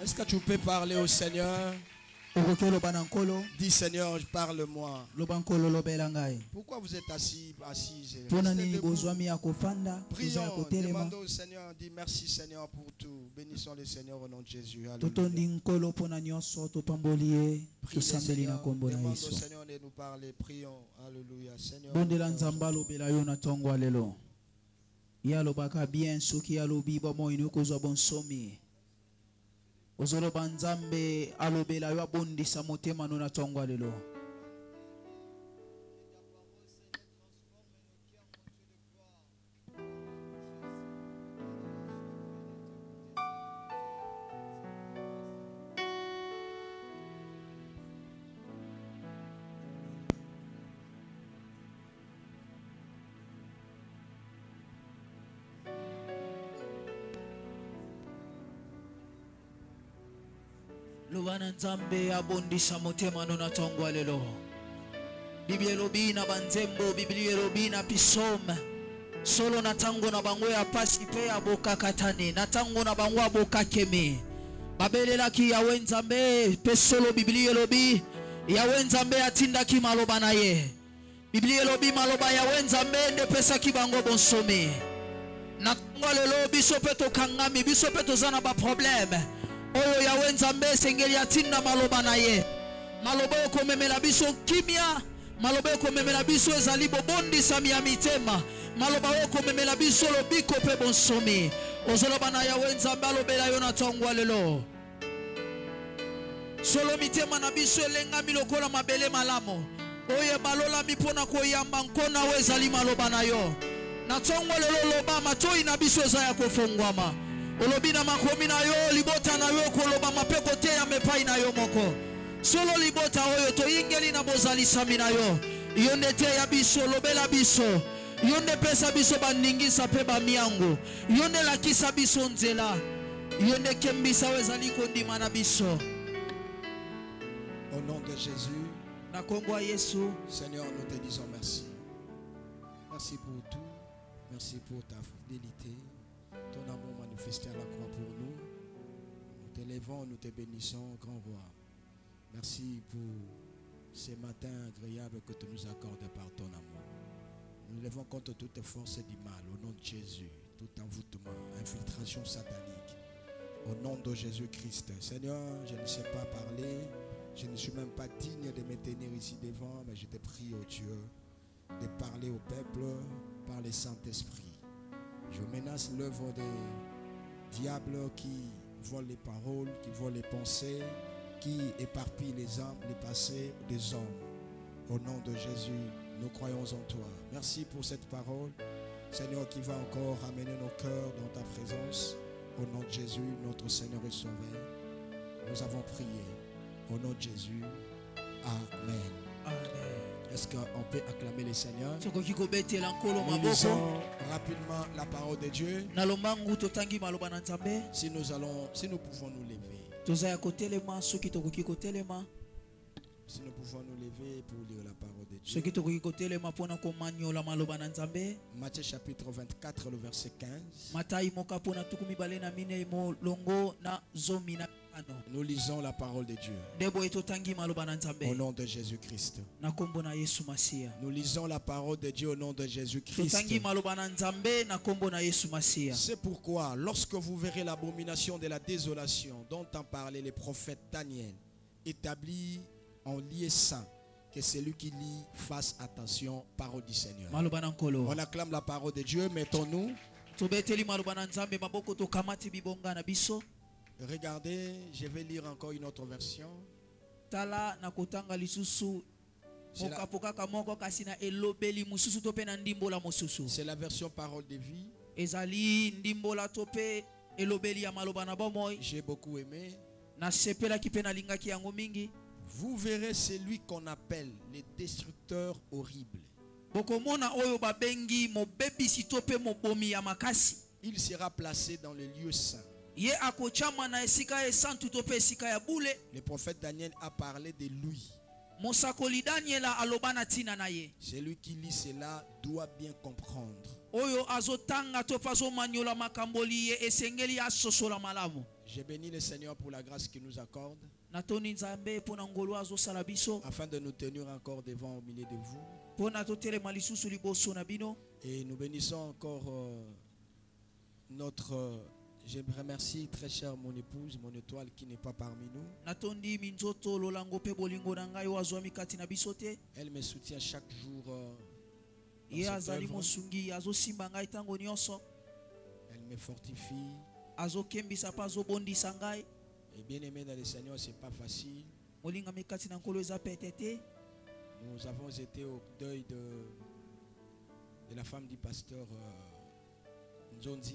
Est-ce que tu peux parler au Seigneur? Dis Seigneur, parle-moi. Pourquoi vous êtes assis? Prions, demandons au Seigneur, dis merci Seigneur pour tout. Bénissons le Seigneur au nom de Jésus. Alléluia. Prie le Seigneur, demande au Seigneur de nous parler. Prions. Alléluia. Seigneur. Yalobaka bien soki yalobi bomo inokozwa bonsomi ozoloba nzambe alobela yo abondisa motema no na tongwa lelo. Lubana nzambe abondisa motema no na tongwa lelo. Biblia lobi na banzembo, Biblia lobi na pisome. Solo na tango na bango ya pasi pe aboka katani, na tango na bango aboka kemi. Babelela ki ya wenzambe pe solo Biblia lobi ya wenzambe atinda ki maloba na ye. Biblia lobi maloba ya wenzambe nde pesa ki bango bonsomi. Na tango lelo biso pe to kangami, biso pe to zana ba problème. Oyo ya wenzambe sengeli atinda maloba na ye. Maloba ko memela biso kimia, maloba ko memela biso ezali bobondi sami ya mitema. Maloba ko memela biso lobiko pe bonsomi. Ozoloba na ya wenzambe alobela yo na tongwa lelo. Solo mitema na biso elenga milokola mabele malamo. Oye balola mipona ko yamba nkona wezali maloba na yo. Na tongwa lelo loba matoi na biso za ya kofongwama. Olobina makomi na yo libota na yo koloba mapeko te ya mepai na yo moko. Solo libota oyo to ingeli na bozali sami na yo. Yonde te ya biso lobela biso. Yonde pesa biso bandingisa pe ba miango. Yonde lakisa biso nzela. Yonde kembisa wezali kondima na biso. Au nom de Jésus, na kongwa Yesu, Seigneur, nous te disons merci. Merci pour tout. Merci pour ta fidélité. Ton amour manifesté à la croix pour nous. Nous t'élèvons, nous te bénissons, grand roi. Merci pour ces matins agréables que tu nous accordes par ton amour. Nous levons contre toute force du mal, au nom de Jésus, tout envoûtement, infiltration satanique, au nom de Jésus-Christ. Seigneur, je ne sais pas parler, je ne suis même pas digne de me tenir ici devant, mais je te prie, oh Dieu, de parler au peuple par le Saint-Esprit. Je menace l'œuvre des diables qui volent les paroles, qui volent les pensées, qui éparpillent les âmes, les passés des hommes. Au nom de Jésus, nous croyons en toi. Merci pour cette parole, Seigneur, qui va encore amener nos cœurs dans ta présence. Au nom de Jésus, notre Seigneur et Sauveur, nous avons prié. Au nom de Jésus, Amen. Amen. Est-ce qu'on peut acclamer le Seigneur? Nous lisons rapidement la parole de Dieu. Si nous pouvons nous lever. Si nous pouvons nous lever pour lire la parole de Dieu. Matthieu chapitre 24, le verset 15. Nous lisons la parole de Dieu. Au nom de Jésus-Christ. Nous lisons la parole de Dieu au nom de Jésus-Christ. C'est pourquoi, lorsque vous verrez l'abomination de la désolation dont en parlait le prophète Daniel, établi en lieu saint, que celui qui lit fasse attention, parole du Seigneur. On acclame la parole de Dieu, mettons-nous. Regardez, je vais lire encore une autre version. C'est la version parole de vie. J'ai beaucoup aimé. Vous verrez celui qu'on appelle le destructeur horrible. Il sera placé dans le lieu saint. Le prophète Daniel a parlé de lui. Celui qui lit cela doit bien comprendre. J'ai béni le Seigneur pour la grâce qu'il nous accorde Natoni nzambe pona ngolo azosala biso. afin de nous tenir encore devant au milieu de vous. Pona totelema lisusu liboso na bino. Et nous bénissons encore je remercie très cher mon épouse, mon étoile qui n'est pas parmi nous. Natondi minzoto lolango pe bolingo na ngai wazwa mikati na biso te. Elle me soutient chaque jour dans Ye cette azali œuvre. mosungi azosimba ngai tango nyonso. Elle me fortifie. Azokembisa pa azobondisa ngai. Et bien aimé dans le Seigneur, c'est pas facile. Molinga mikati na nkolo eza pete te. Nous avons été au deuil de la femme du pasteur Nzonzi.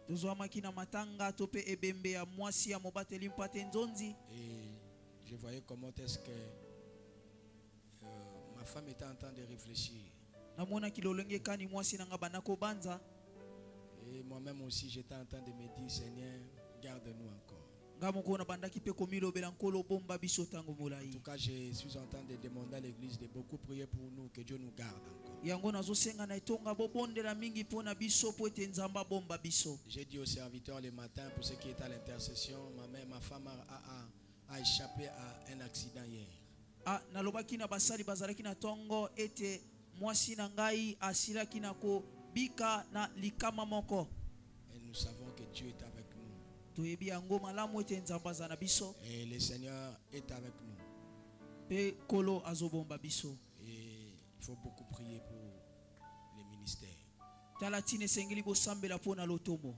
Tozwamaki na matanga to pe ebembe ya mwasi ya mobateli mpate Nzonzi. Et je voyais comment est-ce que ma femme était en train de réfléchir. Namonaki lolenge kani mwasi na nga banda kobanza. Et moi-même aussi, j'étais en train de me dire, Seigneur, garde-nous encore. Nga moko na bandaki pe komilobela nkolo bomba biso tango En molai. tout cas, je suis en train de demander à l'église de beaucoup prier pour nous, que Dieu nous garde encore. Yango nazosenga na etonga bobondela mingi mpona biso po ete nzamba bomba biso. J'ai dit aux serviteurs le matin, pour ceux qui étaient à l'intercession, ma femme a échappé à un accident hier. Ah, nalobaki na basali bazalaki na tongo ete mwasi na ngai asilaki na kobika na likama moko. Et nous savons que Dieu est avec nous. Toyebi yango malamu ete nzamba za na biso. Et le Seigneur est avec nous. Pe kolo azobomba biso. Et il faut beaucoup prier pour les ministères. Talatine sengeli bosambela pona lotomo.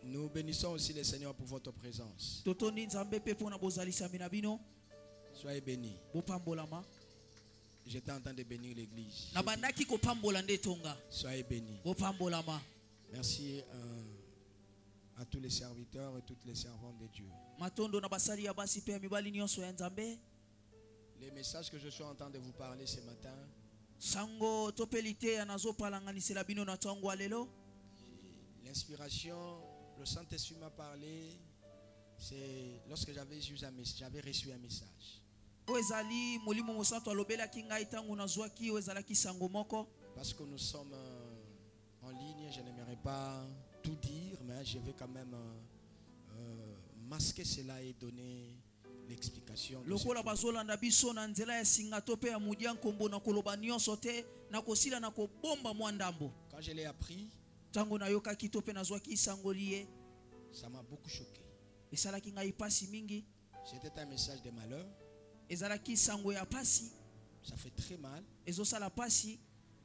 Nous bénissons aussi le Seigneur pour votre présence. Totondi nzambe pe pona bozalisami na bino. Soyez bénis. Bopambolama. J'étais en train de bénir l'église. Na bandaki kopambola nde tonga. Soyez bénis. Bopambolama. Merci à tous les serviteurs et toutes les servantes de Dieu. Matondo na basali ya basi pe ya mibali nyonso ya nzambe. Les messages que je suis en train de vous parler ce matin, Sango topelite ya nazopalanganisela bino na tongo lelo. l'inspiration, le Saint-Esprit m'a parlé, c'est lorsque j'avais reçu un message. Oezali molimo mosanto alobelaki ngai tango nazwaki oezalaki sango moko. Parce que nous sommes en ligne, je n'aimerais pas tout dire, mais je vais quand même masquer cela et donner l'explication. Lokola bazolanda biso na nzela ya singa to pe ya mudia nkombo na koloba nyonso te na kosila na kobomba mwandambo. Quand je l'ai appris, Tango na yokaki to pe nazwaki sango liye. ça m'a beaucoup choqué. Esalaki ngai pasi mingi. C'était un message de malheur. Ezalaki sango ya pasi. Ça fait très mal. Ezosala pasi.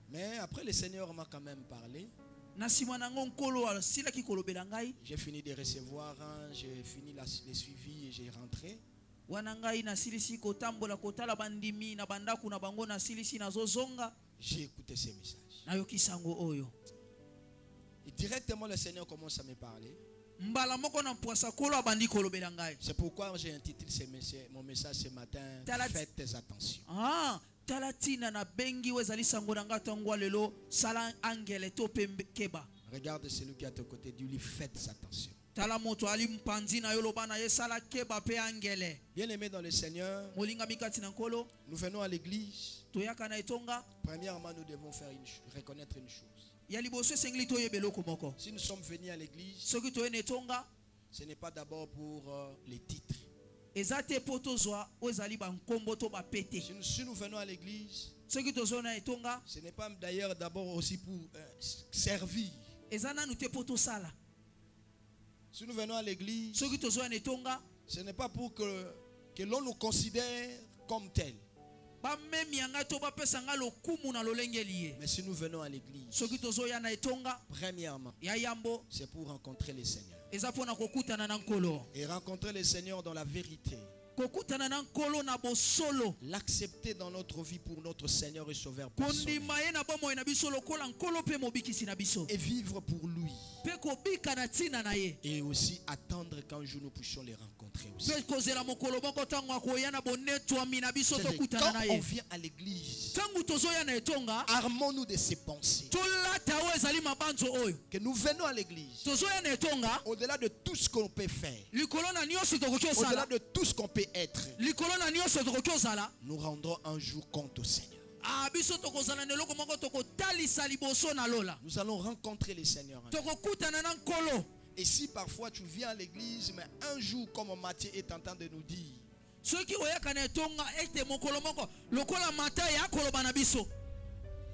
Mais après, le Seigneur m'a quand même parlé. Na sima na ngo nkolo asilaki kolobela ngai. J'ai fini de recevoir, j'ai fini le suivi et j'ai rentré. Wana ngai na silisi kotambola kotala bandimi na bandaku na bango na silisi nazozonga. J'ai écouté ces messages. Na yoki sango oyo. Et directement, le Seigneur commence à me parler. Mbala moko na mpwasa kolo abandi kolobela ngai. C'est pourquoi j'ai intitulé mon message ce matin, faites attention. Ah, talatina na bengi wezali sango na ngatango lelo sala angele to keba. Regarde celui qui est à ton côté, dis-lui, faites attention. Tala moto ali mpanzi na yo lobana ye sala keba pe angele. Bien-aimés dans le Seigneur, Molinga mikati na nkolo, nous venons à l'église. toyaka na etonga. Premièrement, nous devons reconnaître une chose. Ya liboso sengli to yebelo komoko. Si nous sommes venus à l'église, Soki to etonga, ce n'est pas d'abord pour les titres. ezate potozwa wezali ba nkombo to ba pete. Si nous venons à l'église, Soki to zona etonga, ce n'est pas d'ailleurs d'abord aussi pour servir. ezana nute poto sala. Si nous venons à l'église, Soki to zona etonga, ce n'est pas pour que l'on nous considère comme tel. ba memi anga to ba pesa nga lokumu na lolengeli. Mais si nous venons à l'église, Soki to zoya na etonga, premièrement, ya yambo c'est pour rencontrer le Seigneur. eza pona kokutana na nkolo. Et rencontrer le Seigneur dans la vérité. Kokutana na nkolo na bosolo. L'accepter dans notre vie pour notre Seigneur et Sauveur personnel. Kondima ye na bomo na biso lokola nkolo pe mobikisi na biso. Et vivre pour lui. Pe kobika na tina na ye. Et aussi attendre qu'un jour nous puissions les rencontrer aussi. Pe kozela mokolo moko tango akoya na bonetwami na biso tokutana na Quand on ye. vient à l'église, Tango tozoya na etonga, armons-nous de ces pensées. tolata o ezali mabanzo oyo. Que nous venons à l'église, Tozoya na etonga, au-delà de tout ce qu'on peut faire, likolo na nyonso tokoki au-delà osala. de tout ce qu'on peut être, Likolo na nyonso tokoki osala. nous rendrons un jour compte au Seigneur. Biso tokozala na eloko moko tokotalisa liboso na lola. Nous allons rencontrer le Seigneur. Tokokutana na nkolo. Et si parfois tu viens à l'église, mais un jour, comme Matthieu est en train de nous dire,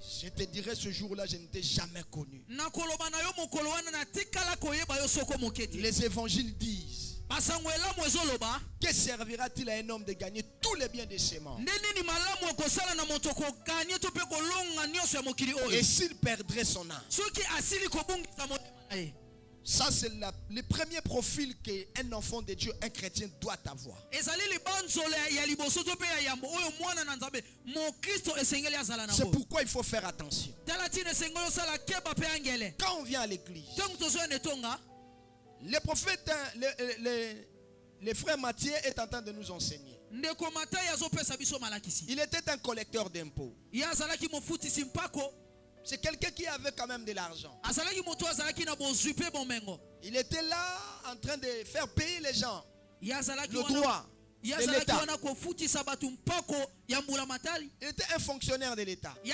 je te dirai ce jour-là, je ne t'ai jamais connu. Les évangiles disent, que servira-t-il à un homme de gagner tous les biens de ses membres et s'il perdrait son âme? Ça, c'est le premier profil qu'un enfant de Dieu, un chrétien, doit avoir. C'est pourquoi il faut faire attention. Quand on vient à l'église, le prophète, le frère Matthieu est en train de nous enseigner. Il était un collecteur d'impôts. C'est quelqu'un qui avait quand même de l'argent. Il était là en train de faire payer les gens le droit de l'État. Il était un fonctionnaire de l'État. Il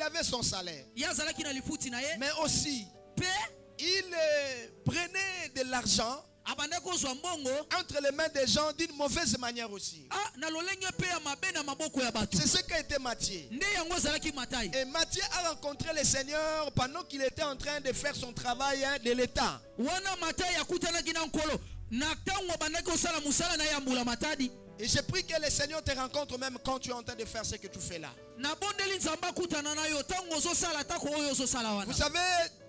avait son salaire. Mais aussi, il prenait de l'argent entre les mains des gens d'une mauvaise manière aussi. C'est ce qu'a été Matthieu. Et Matthieu a rencontré le Seigneur pendant qu'il était en train de faire son travail de l'État. Et j'ai pris que le Seigneur te rencontre même quand tu es en train de faire ce que tu fais là. Vous savez,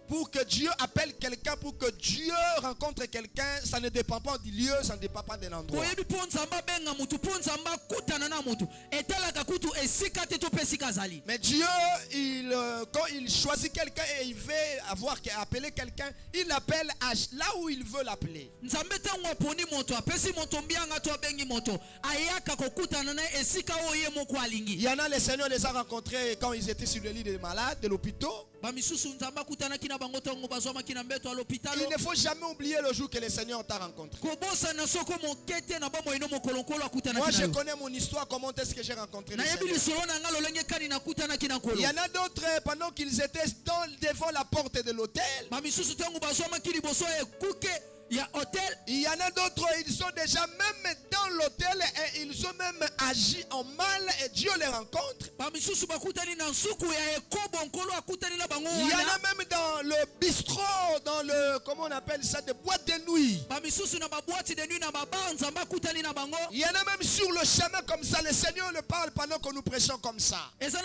pour que Dieu appelle quelqu'un, pour que Dieu rencontre quelqu'un, ça ne dépend pas du lieu, ça ne dépend pas de l'endroit. Mais Dieu, quand il choisit quelqu'un et il veut appeler quelqu'un, il l'appelle là où il veut l'appeler. Il y en a, le Seigneur les a rencontrés quand ils étaient sur le lit des malades, de l'hôpital. Il ne faut jamais oublier le jour que le Seigneur t'a rencontré. Moi, je connais mon histoire, comment est-ce que j'ai rencontré le Seigneur. Il y en a d'autres, pendant qu'ils étaient devant la porte de l'hôtel, il y en a d'autres, ils sont déjà même dans l'hôtel et ils ont même agi en mal et Dieu les rencontre. Il y en a même dans le bistrot, dans le, comment on appelle ça, des boîtes de nuit. Il y en a même sur le chemin comme ça, le Seigneur le parle pendant que nous prêchons comme ça. Il y en a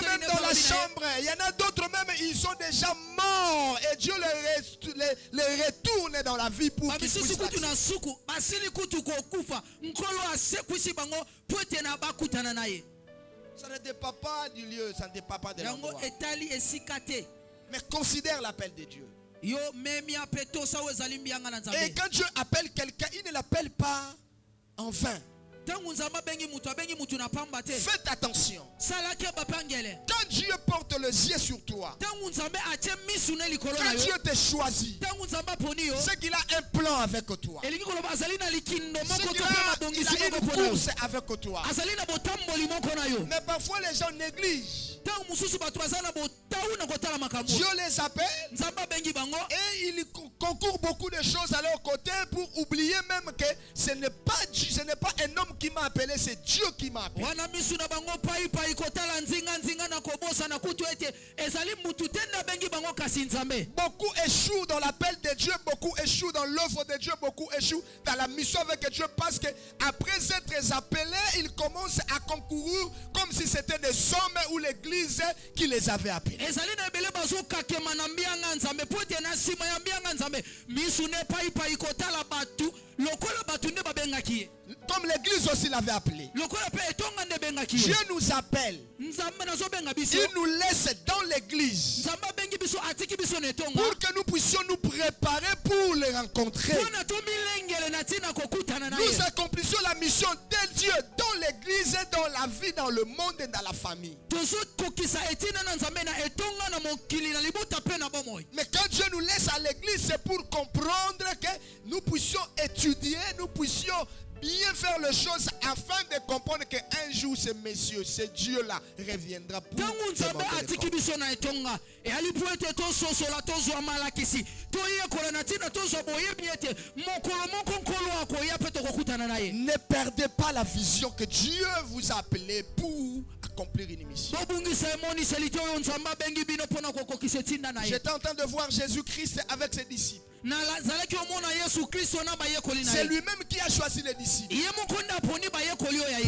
même dans la chambre, il y en a d'autres même, ils sont déjà morts et Dieu les retourne dans la vie pour qu'ils puissent ça ne dépend pas du lieu, ça ne dépend pas de l'endroit. Mais considère l'appel de Dieu. Et quand Dieu appelle quelqu'un, il ne l'appelle pas en vain. Faites attention. Quand Dieu porte les yeux sur toi, quand Dieu te choisit, c'est qu'il a un plan avec toi. C'est qu'il a une course avec toi. Mais parfois les gens négligent. Dieu les appelle et il concourt beaucoup de choses à leur côté pour oublier même que ce n'est pas un homme qui m'a appelé, c'est Dieu qui m'a appelé. Beaucoup échouent dans l'appel de Dieu, beaucoup échouent dans l'œuvre de Dieu, beaucoup échouent dans la mission avec Dieu parce qu'après être appelés, ils commencent à concourir comme si c'était des hommes ou l'église qui les avait appelés. Comme l'église aussi l'avait appelé. Dieu nous appelle. Il nous laisse dans l'église pour que nous puissions nous préparer pour les rencontrer. Nous accomplissons la mission de Dieu dans l'église, dans la vie, dans le monde et dans la famille. Mais quand Dieu nous laisse à l'église, c'est pour comprendre que nous puissions étudier, nous puissions bien faire les choses afin de comprendre qu'un jour ce monsieur, ce Dieu-là reviendra pour tangu nzambe demander des atiki comptes. biso na etonga eyali po ete tososola tozwa malakisi toyekola na ntina tozwa boyebi ete mokolo moko nkolo akoya mpe tokokutana na ye. Ne perdez pas la vision que Dieu vous a appelé pour accomplir une mission. bobungisa emoniseli te oyo nzambe abengi bino mpona kokokisa etinda na ye. J'étais en train de voir Jésus-Christ avec ses disciples. nazalaki omona yesu kristo na bayekoli na C'est ye. lui-même qui a choisi les disciples. ye moko nde aponi bayekoli oyo ya ye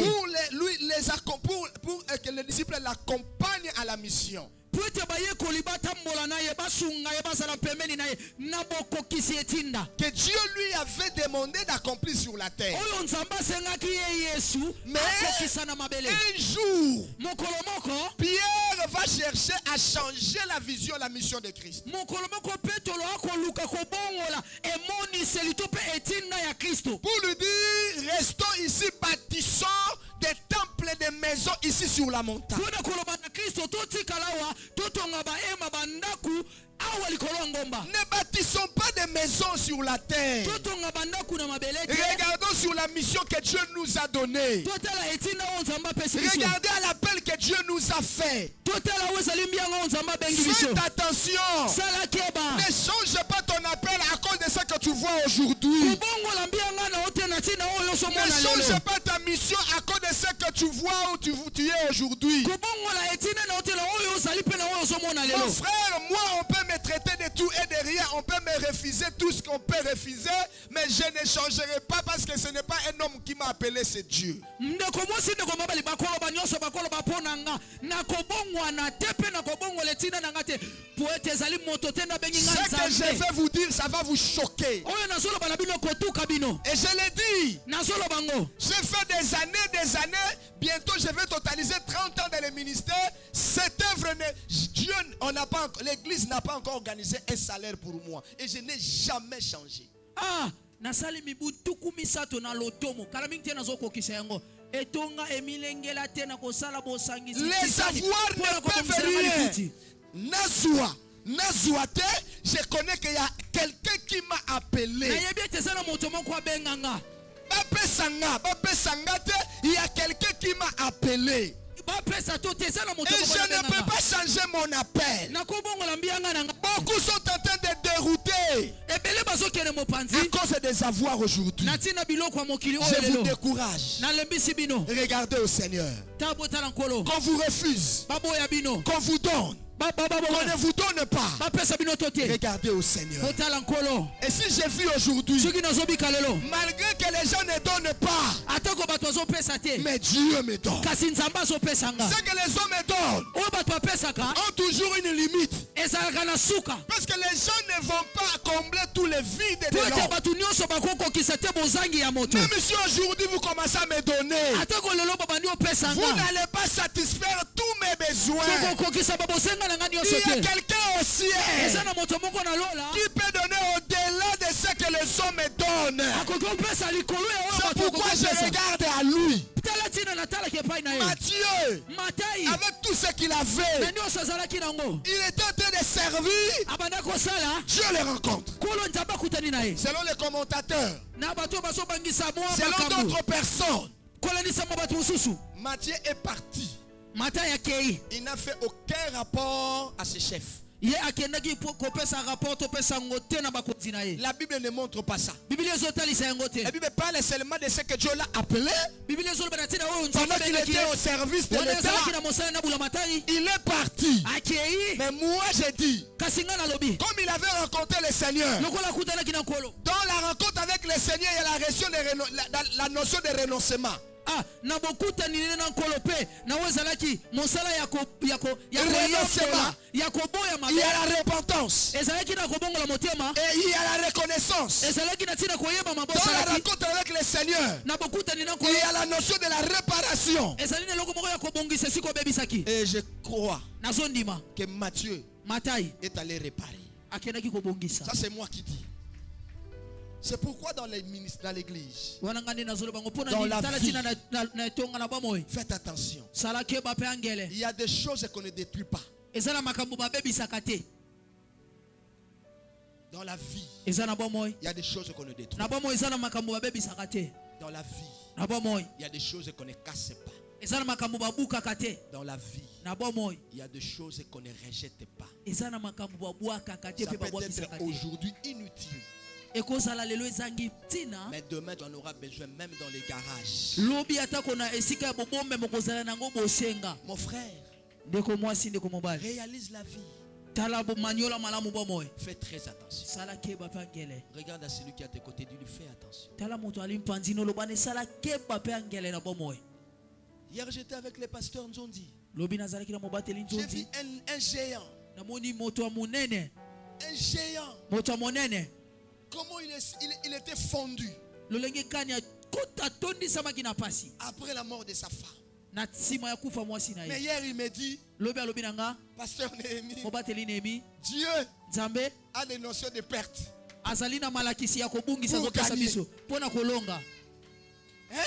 Pour que les disciples l'accompagnent à la mission. po ete bayekoli batambola na ye basunga ye bazala pembeni na ye na bokokisi etinda Que Dieu lui avait demandé d'accomplir sur la terre. oyo nzambe asengaki ye yesu Mais akokisa na mabele. un jour, mokolo moko Pierre va chercher à changer la vision, la mission de Christ. mokolo moko petolo akoluka kobongola emoniseli to mpe etinda ya kristo Pour lui dire, restons ici, bâtissons des temples et des maisons ici sur la montagne. mpona koloba na kristo totikala awa totonga bahema bandaku awa likolo ya ngomba. Ne bâtissons pas des maisons sur la terre. totonga bandaku na mabele te. Regardons sur la mission que Dieu nous a donnée. totala etinda oyo nzambe apesi biso. Regardez à l'appel que Dieu nous a fait. totala oyo ezali mbianga oyo nzambe abengi biso. Faites attention. sala keba. Ne change pas ton appel à cause de ce que tu vois aujourd'hui. kobongola mbianga na ote na ntina oyo Ne osomona change lelo. pas ta mission à cause de ce que tu vois où tu es aujourd'hui. kobongola etinda na otela oyo ozali mpe na oyo osomona Mon lelo. frère, moi on peut me traiter de tout et de rien. On peut me refuser tout ce qu'on peut refuser. Mais je ne changerai pas parce que ce n'est pas un homme qui m'a appelé, c'est Dieu. ndeko mwasi ndeko mobali bakoloba nyonso bakoloba mpo na nga nakobongwana te mpe nakobongola etinda na nga te po ete ezali moto te ndabengi nga Ce que je nzambe. vais vous dire, ça va vous choquer. oyo nazoloba na bino kotuka bino. Et je l'ai dit, nazoloba ngo j'ai fait des années, bientôt je vais totaliser 30 ans dans le ministère. Cette œuvre, Dieu, l'église n'a pas encore organisé un salaire pour moi. Et je n'ai jamais changé. nasali mibu tuku misato na lotomo kala mingi te nazokokisa yango etonga emilengela te na kosala bosangisi. Les avoirs ne peuvent rien. Nazwa te, je connais qu'il y a quelqu'un qui m'a appelé. nayebi ete eza na moto moko abenganga. Il y a quelqu'un qui m'a appelé. bapesa to te eza na moto Et moko je ne peux abenganga. pas changer mon appel. nakobongola mbianga na nga. Beaucoup sont en train de dérouter ebele bazokende mopanzi à cause des avoirs aujourd'hui. na ntina biloko ya mokili oyo Je vous lelo. décourage. nalembisi bino Regardez au Seigneur. tabotala nkolo Qu'on vous refuse, baboya bino qu'on vous donne, qu'on ne vous donne pas. bapesa bino to te Regardez au Seigneur. botala nkolo. Et si j'ai vu aujourd'hui, soki nazobika lelo malgré que les gens ne donnent pas, atako bato azopesa te mais Dieu me donne. kasi nzambe azopesa nga. Ce que les hommes me donnent oyo bato bapesaka ont toujours une limite. ezalaka na suka Parce que les gens ne vont pas combler tous les vides de po ete l'homme. bato nyonso bakokokisa te bozangi ya moto. Même si aujourd'hui vous commencez à me donner, atako lelo babandi opesa vous nga n'allez pas satisfaire tous mes besoins. kokokisa babosenga na nga Il nyonso y a te. quelqu'un au ciel eza na moto moko na lola qui peut donner au-delà de ce que les hommes me donnent. akoki opesa likolo ya oyo C'est bato pourquoi je bakokopesa. regarde à lui. tala ntina natalaka epai na ye Matthieu, matai avec tout ce qu'il na avait, nyonso azalaki nango il était en train de servir. abanda kosala Dieu le rencontre. nkolo nzambe akutani na ye Selon les commentateurs, na bato bazobangisa mwa selon makambo d'autres personnes, kolanisa mwa bato mosusu. Matthieu est parti. matai akei Il n'a fait aucun rapport à ses chefs. ye akendaki kopesa rapport topesa yango te na bakonzi na ye. La Bible ne montre pas ça. biblia ezotalisa yango te. La Bible parle seulement de ce que Dieu l'a appelé biblia ezoloba na ntina oyo nzambe pendant qu'il abengaki était ye au service de wana azalaki l'État. na mosala na bula matai Il est parti. akei Mais moi j'ai dit, kasi nga nalobi comme il avait rencontré le Seigneur, lokola akutanaki na nkolo dans la rencontre avec le Seigneur, il y a la notion de renoncement. na bokutani nene na nkolo mpe nawe ezalaki mosala ya Renoncement. koboya Il y mabe a la repentance. ezalaki na kobongola motema Et il y a la reconnaissance. ezalaki na ntina koyeba Dans la mabosalaki rencontre avec le Seigneur, na bokutani na il nkolo y a la notion de la réparation. ezali na eloko moko ya kobongisa esi kobebisaki. Et je crois nazondima que Matthieu matai est allé réparer. akendaki kobongisa. Ça c'est moi qui dis. C'est pourquoi dans les ministres, dans l'église, wana nga nde nazoloba ngo mpona Dans nini la tala vie. ntina na etonga na bamoi faites attention. sala keba mpe angele Il y a des choses qu'on ne détruit pas. eza na makambo babebisaka te. Dans la vie, eza na bomoi il y a des choses qu'on ne détruit na pas. bomoi eza na makambo babebisaka te. Dans la vie, na bomoi il y a des choses qu'on ne casse pas. ezana makambo babuka kate Dans la vie, na bomoi il y a des choses qu'on ne rejette pas. ezana makambo babwaka kate Ça pe peut babwakisa être kate aujourd'hui inutile. ekozala lelo ezangi tina Mais demain, tu en auras besoin même dans les garages. lobi atako na esika ya bobombe mokozala nango bosenga Mon frère, ndeko mwasi ndeko mobali réalise la vie. tala maniola malamu bomoi Fais très attention. sala keba pe angele Regarde à celui qui est à tes côtés, dis-lui fais attention. tala moto ali mpanzino lobane sala keba pe angele na bomoi Hier, j'étais avec les pasteurs Nzondi. lobi nazalaki na mobateli J'ai vu nzondi un géant. namoni moto ya monene Un géant. moto ya monene Comment il était fondu lolenge kani akota atondisamaki na pasi après la mort de sa femme. na nsima ya kufa mwasi na Mais ye hier, il me dit, lobi alobi na nga Pasteur Néhémie, mobateli nehemi Dieu nzambe a des notions de perte. azali na malakisi ya kobungisa Pour zopesa gagner. biso mpo na kolonga Hein?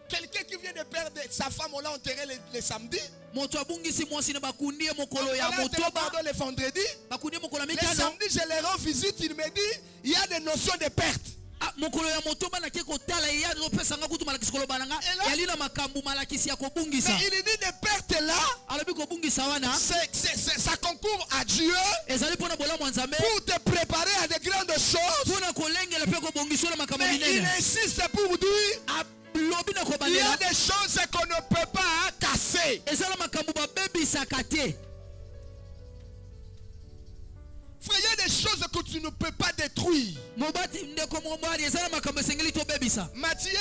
Quelqu'un qui vient de perdre sa femme, on l'a enterré le samedi. moto abungisi mwasi na bakundi ye On mokolo ya l'a enterré motoba le vendredi. bakundi ye mokolo ya Le mitano samedi, je les rends visite. Il me dit, il y a des notions de perte. Ah, mokolo ya motoba nake kotala ye azopesanga kutu malakisi koloba na nga Ela- yali na makambo malakisi ya kobungisa Mais il dit des pertes là, alobi kobungisa wana ça concourt à Dieu ezali mpo na bolamu ya nzambe pour te préparer à de grandes choses. mpo na kolengela mpe kobongisela makambo Mais il minene insiste pour dire, alobi na il y a kobandela des choses qu'on ne peut pas casser. ezala makambo babebisaka te Frère, il y a des choses que tu ne peux pas détruire. mobati ndeko mobali ezala makambo esengeli tobebisa Matthieu,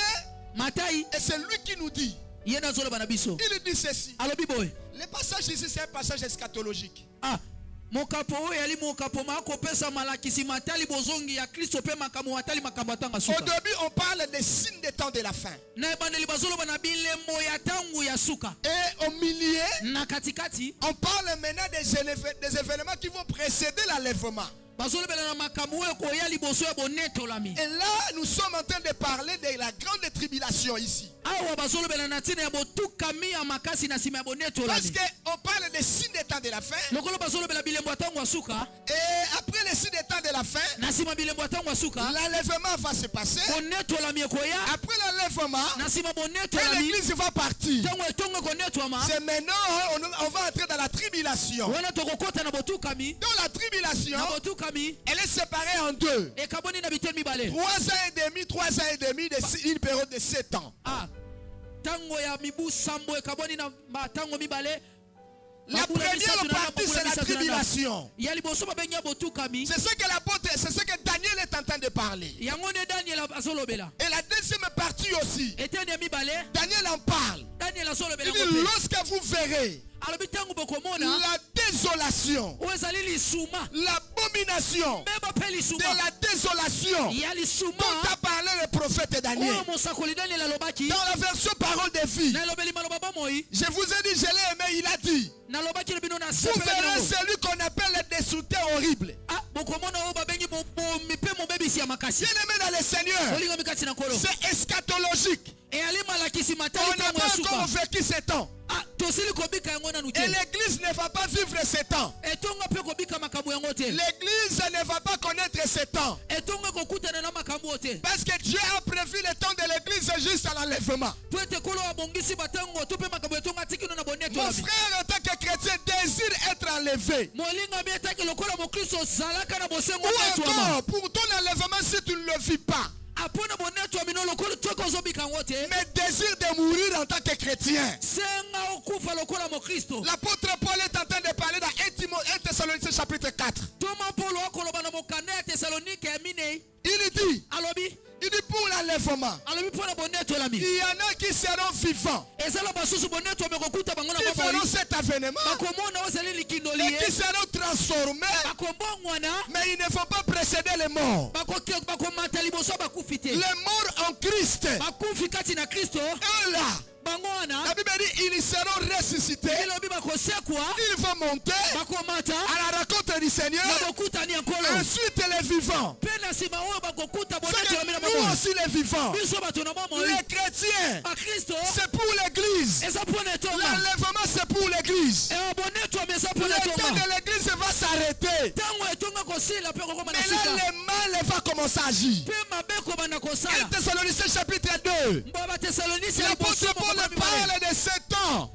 matai et c'est lui qui nous dit, ye nazoloba na biso il dit ceci. alobi boye Le passage ici, c'est un passage eschatologique. ah mokapo oyo yali mokapo makopesa malakisi matali bozongi ya kristo mpe makambo matali makambo atanga Au suka début, on parle des signes des temps de la fin. na ebandeli bazoloba na bilembo ya ntango ya suka Et au milieu, na katikati on parle maintenant des événements qui vont précéder l'enlèvement. bazolobela na makambo oyo koya liboso ya bonetolami Et là, nous sommes en train de parler de la grande tribulation ici. awa bazolobela na ntina ya botukami ya makasi na nsima ya Parce bonetolami qu'on parle des signes des temps de la fin. lokolo bazolobela bilembo ya ntango ya suka Et après les signes des temps de la fin, na nsima bilembo ya ntango ya suka l'enlèvement va se passer. bonetolami ekoya Après l'enlèvement, na nsima et bonetolami l'église va partir. ntango etongo ekonetwama C'est maintenant, on va entrer dans la tribulation. wana tokokota na botukami Dans la tribulation, na botukami elle est séparée en deux. ekaboni na biteni mibale 3 ans et demi, une période de 7 ans. ah ntango ya mibu sambo ekaboni na matango mibale La première partie, c'est la tribulation. ya liboso babengi ya botukami C'est ce que l'apôtre, c'est ce que Daniel est en train de parler. yango nde daniel azolobela Et la deuxième partie aussi, eteni ya mibale Daniel en parle. daniel azolobela Il yango dit, mpe lorsque vous verrez alobi ntango bokomona la désolation, oyo ezali lisuma l'abomination mpe bape de lisuma la désolation ya dont lisuma a parlé le prophète Daniel. oyo mosakoli daniel alobaki Dans la version parole de vie, nalobeli maloba bomoi je vous ai dit, je l'ai aimé, il a dit, nalobaki na bino na vous verrez sepela celui qu'on appelle le destructeur horrible. ah bokomona oyo babengi bomi mpe mobebisi ya makasi Bien aimé dans le Seigneur, olingami kati na nkolo c'est eschatologique. eyali malakisi matali On n'a ntango pas ya suka encore vécu ces temps. ah tosili kobika yango nanu Et te l'église ne va pas vivre ces temps. etonga mpe kobika makambo yango te L'église ne va pas connaître ces temps. etonga kokutana na makambo oyo te Parce que Dieu a prévu le temps de l'église juste à l'enlèvement. po ete kolo abongisi batango to mpe makambo etonga atikino na Mon bonetolami frère, en tant que chrétien, désire être enlevé. molingami etaki lokola mokristo ozalaka na bosengo Ou netwama encore, pour ton enlèvement, si tu ne le vis pas, apona bonetwami no lokolo toki ozobika yango te mais désire de mourir en tant que chrétien. senga okufa lokola mokristo L'apôtre Paul est en train de parler dans 1 Thessaloniciens chapitre 4. toma polo akoloba na mokanda ya tesalonike ya minei Il dit il dit pour l'enlèvement, alobi mpo na bonetolami il y en a qui seront vivants, ezala basusu bonetwami ekokuta bango na qui verront bomoi cet avènement bakomona oyo ezali likindoli et ye qui seront transformés, bakombongwana mais ils ne vont pas précéder les morts. bakomata liboso bakufi te Les morts en Christ, bakufi kati na kristo eux là, bango la wana Bible dit ils seront ressuscités, elobi bakosekwa ils vont monter bakomata à la rencontre du Seigneur, na bokutani ya nkolo ensuite les vivants. mpe na nsima oyo bakokuta C'est bonetolami na que nous bomoi aussi les vivants, biso bato na bomoi les chrétiens, bakristo c'est pour l'église. eza mpo na etonga L'enlèvement c'est pour l'église. bonetwami eza mpo Le na temps etonga de l'église va s'arrêter. Mais là, le mal va commencer à agir. 1 Thessaloniciens chapitre 2. L'apôtre Paul parle de 7 ans.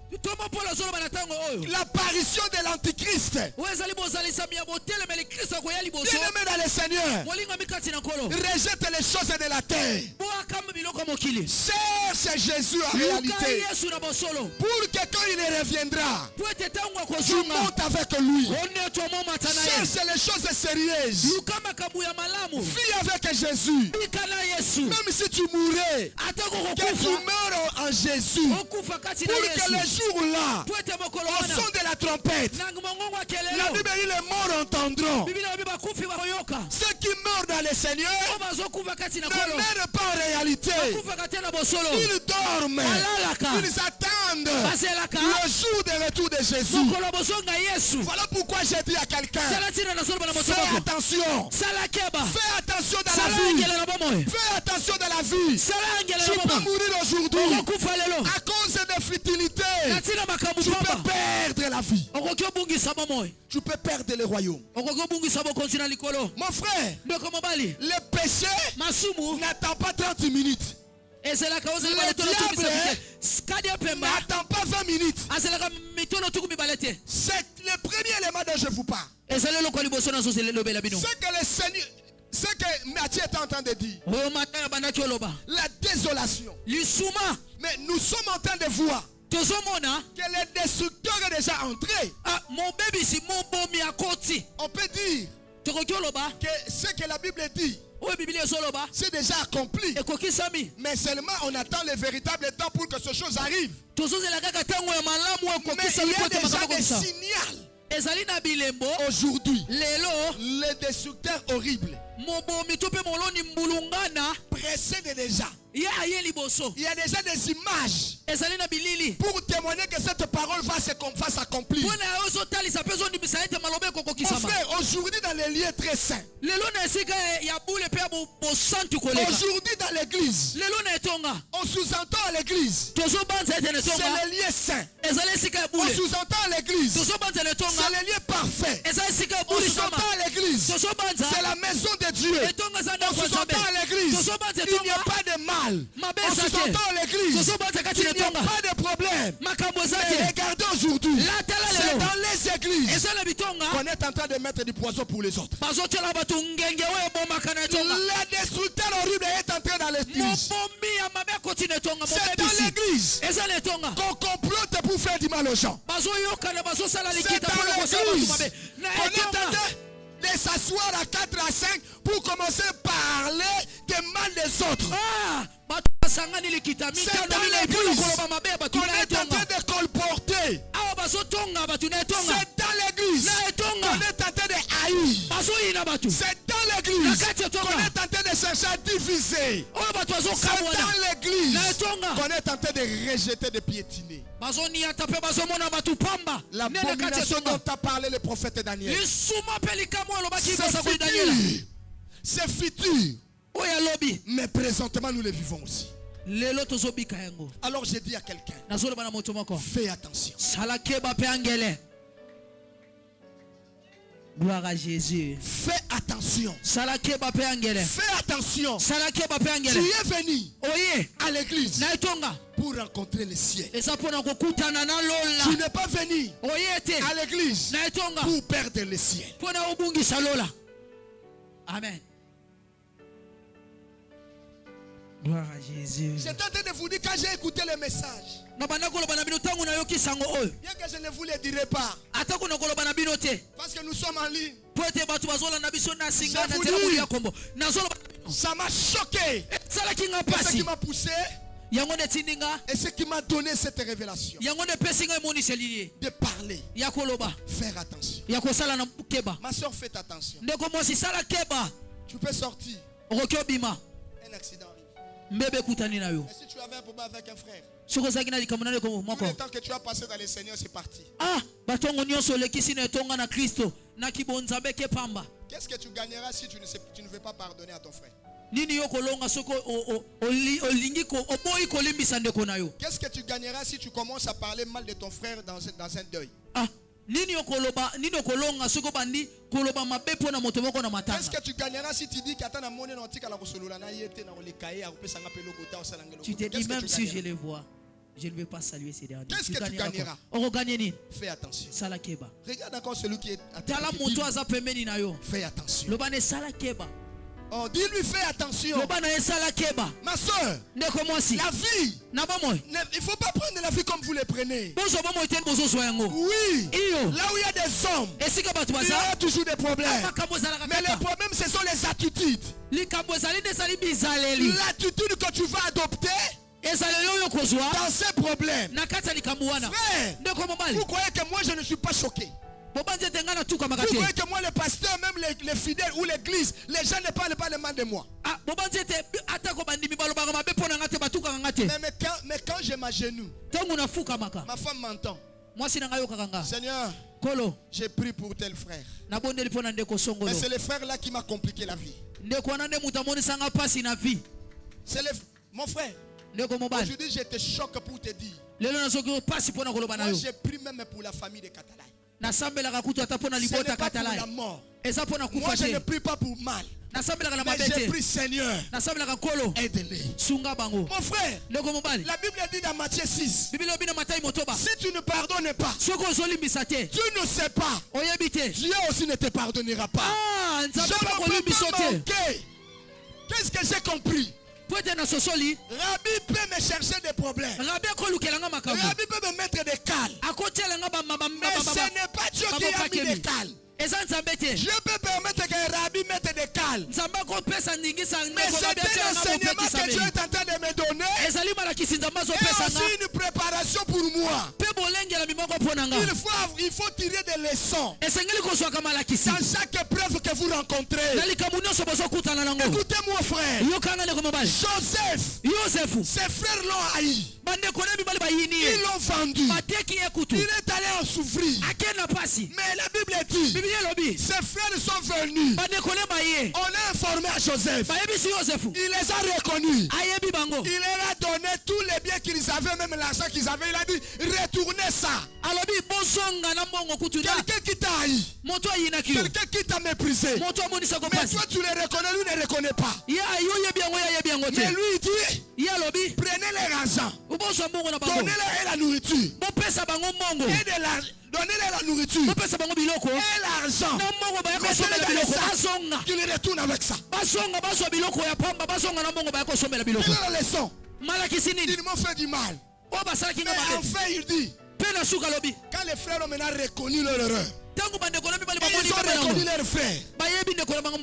L'apparition de l'Antichrist. Bien-aimé dans le Seigneur, rejette les choses de la terre. Cherche Jésus en réalité. Pour que quand il reviendra, tu montes avec lui. Cherche les choses sérieuses. Vis avec Jésus. Même si tu mourrais, que tu meurs en Jésus. Pour que le jour-là, au son de la trompette, la Bible dit les morts entendront. Ceux qui meurent dans le Seigneur ne meurent pas en réalité. Ils dorment. Ils attendent le jour de retour de Jésus. Voilà pourquoi j'ai dit à quelqu'un, fais attention. Fais attention dans la vie. Fais attention dans la vie. Tu peux mourir aujourd'hui à cause de futilité. Tu peux perdre la vie. Tu peux perdre le royaume. Mon frère, le péché n'attend pas 30 minutes. Le diable n'attend pas 20 minutes. C'est le premier élément dont je vous parle. Ce que le Seigneur, ce que Matthieu est en train de dire, la désolation. Mais nous sommes en train de voir que le destructeur est déjà entré. On peut dire que ce que la Bible dit, c'est déjà accompli. Mais seulement on attend le véritable temps pour que ces choses arrivent. Mais il y a déjà des signaux. Aujourd'hui, le destructeur horrible précède déjà. Il y a déjà des images pour témoigner que cette parole va s'accomplir. Mon frère, aujourd'hui dans les lieux très saints, aujourd'hui dans l'église, on sous-entend à l'église, c'est les lieux saints. On sous-entend à l'église, c'est les lieux parfaits. On sous-entend à l'église, c'est la maison de Dieu. On sous-entend à l'église, il n'y a pas de mal. On sous-entend à l'église, il n'y a pas de problème. Mais regardez aujourd'hui, c'est dans les églises qu'on est en train de mettre du poison pour les autres. Le destructeur horrible est entré dans l'église. C'est dans l'église qu'on complote pour faire du mal aux gens. C'est dans l'église qu'on est en train de s'asseoir à 4 à 5 pour commencer à parler de mal des autres. C'est dans l'église qu'on est en train de colporter. C'est dans l'église qu'on est en train de haïr. C'est dans l'église qu'on est en train de chercher à diviser. C'est dans l'église qu'on est en train de rejeter, de piétiner. L'abomination dont a parlé le prophète Daniel, c'est futur. Mais présentement nous le vivons aussi. Alors j'ai dit à quelqu'un, fais attention. Gloire à Jésus. Fais attention. Fais attention. Tu es venu à l'église pour rencontrer le ciel. Tu n'es pas venu à l'église pour perdre le ciel. Amen. Gloire à Jésus. J'étais en train de vous dire quand j'ai écouté le message, bien que je ne vous le dirai pas, parce que nous sommes en ligne, ça m'a choqué. Ce qui m'a poussé et ce qui m'a donné cette révélation de parler, faire attention. Ma soeur, faites attention. Tu peux sortir, un accident arrive. Et si tu avais un problème avec un frère, tout le temps que tu as passé dans le Seigneur, c'est parti. Qu'est-ce que tu gagneras si tu ne veux pas pardonner à ton frère? Qu'est-ce que tu gagneras si tu commences à parler mal de ton frère dans un deuil? Qu'est-ce que tu gagneras si tu dis qu'attends la monnaie non tika la kosolula na yete na olekaye akopesa nga pelo kota osalangelo. Tu te dis même si je les vois, je ne vais pas saluer ces derniers. Qu'est-ce que tu gagneras? Fais attention. Regarde encore celui qui est à ta fais attention. Oh, dis-lui fais attention. Ma soeur, la vie, il ne faut pas prendre la vie comme vous les prenez. Oui, là où il y a des hommes, il y a toujours des problèmes. Mais les problèmes, ce sont les attitudes. L'attitude que tu vas adopter dans ces problèmes. Frère, vous croyez que moi je ne suis pas choqué? Vous croyez que moi, le pasteur, même les fidèles ou l'église, les gens ne parlent pas le mal de moi. Mais quand je m'agenouille, ma femme m'entend. Seigneur, j'ai prié pour tel frère. Mais c'est le frère là qui m'a compliqué la vie. C'est mon frère. Aujourd'hui, je te choque pour te dire. Moi, j'ai prié même pour la famille de Catalan. Ce n'est pas pour la mort. Moi je ne prie pas pour mal. Mais j'ai pris Seigneur, aide-les. Mon frère, la Bible dit dans Matthieu 6, si tu ne pardonnes pas, tu ne sais pas, Dieu aussi ne te pardonnera pas. Je ne peux pas manquer. Qu'est-ce que j'ai compris? Rabbi peut me chercher des problèmes. Rabbi peut me mettre des cales. Mais ce n'est pas Dieu qui a mis des cales. Dieu peut permettre que Rabbi mette des cales. Mais c'était l'enseignement que Dieu est en train de me donner. Et aussi une préparation pour moi. Il faut tirer des leçons dans chaque épreuve que vous rencontrez. Écoutez-moi frère. Joseph, ses frères l'ont haï. Ils l'ont vendu. Il est allé en souffrir. Mais la Bible dit, ses frères sont venus. On a informé à Joseph. Il les a reconnus. Il leur a donné tous les biens qu'ils avaient, même l'argent qu'ils avaient. Il a dit, retournez ça. Quelqu'un qui t'a haï, quelqu'un qui t'a méprisé, mais toi tu le reconnais, lui ne reconnaît pas. Mais lui il dit, prenez leur argent, donnez-leur la nourriture, donnez-leur la nourriture et l'argent, mettez-les dans ça, qu'ils retournent avec ça. Quelle est la leçon? Ils m'ont fait du mal. Mais enfin il dit, quand les frères ont maintenant reconnu leur erreur, ils ont reconnu leur frère.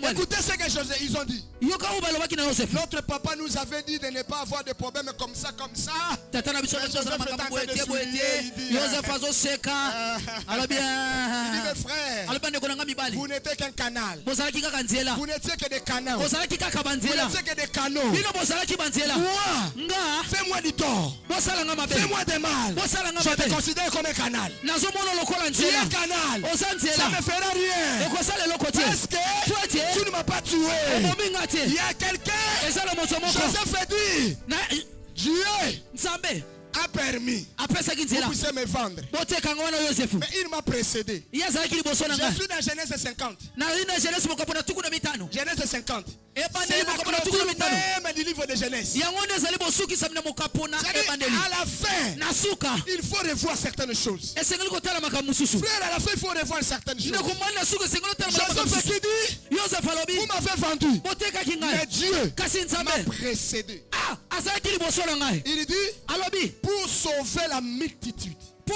Écoutez ce que ils ont dit. Notre papa nous avait dit de ne pas avoir de problème comme ça, comme ça. Il dit, mes frères, vous n'étiez qu'un canal. Vous n'étiez que des canaux. Vous n'étiez que des canaux. Moi, fais-moi du tort. Fais-moi des mal. Je te considère comme un canal. Tu es un canal. Ça ne fera rien. Parce que tu ne m'as pas tué. Il y a quelqu'un. Joseph a dit, Dieu a permis vous puissiez me vendre. Mais il m'a précédé. Je suis dans Genèse 50. Genèse 50. C'est la clôture même du livre de Genèse. À la fin, il faut revoir certaines choses. Frère, à la fin, il faut revoir certaines choses. Joseph qui dit, vous m'avez vendu, mais Dieu m'a précédé. Il dit, pour sauver la multitude. Je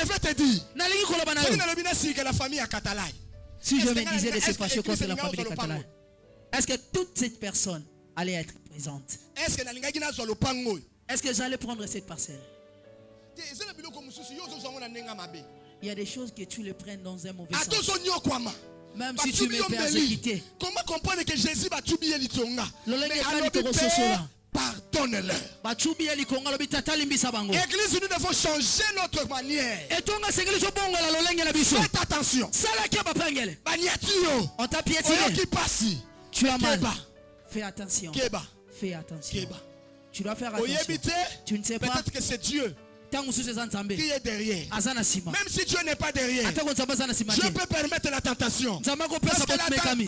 vais te dire, la famille à Catalagne. Si je me disais de se fâcher contre la famille de Catalan, est-ce que toutes ces personnes allaient être présentes? Est-ce que j'allais prendre cette parcelle? Il y a des choses que tu les prennes dans un mauvais sens. Même si tu me persécutais. Comment comprendre que Jésus va tout bien pardonne-leur. Église, nous devons changer notre manière. Faites attention. On t'a piétiné. Tu as mal. Fais attention. Keba. Fais attention. Keba. Tu dois faire attention. Tu ne sais pas. Peut-être que c'est Dieu qui est derrière. azana sima Même si Dieu n'est pas derrière, atako nzambe azana sima Dieu te peut permettre la tentation. nzambe Parce akopesa que botumekami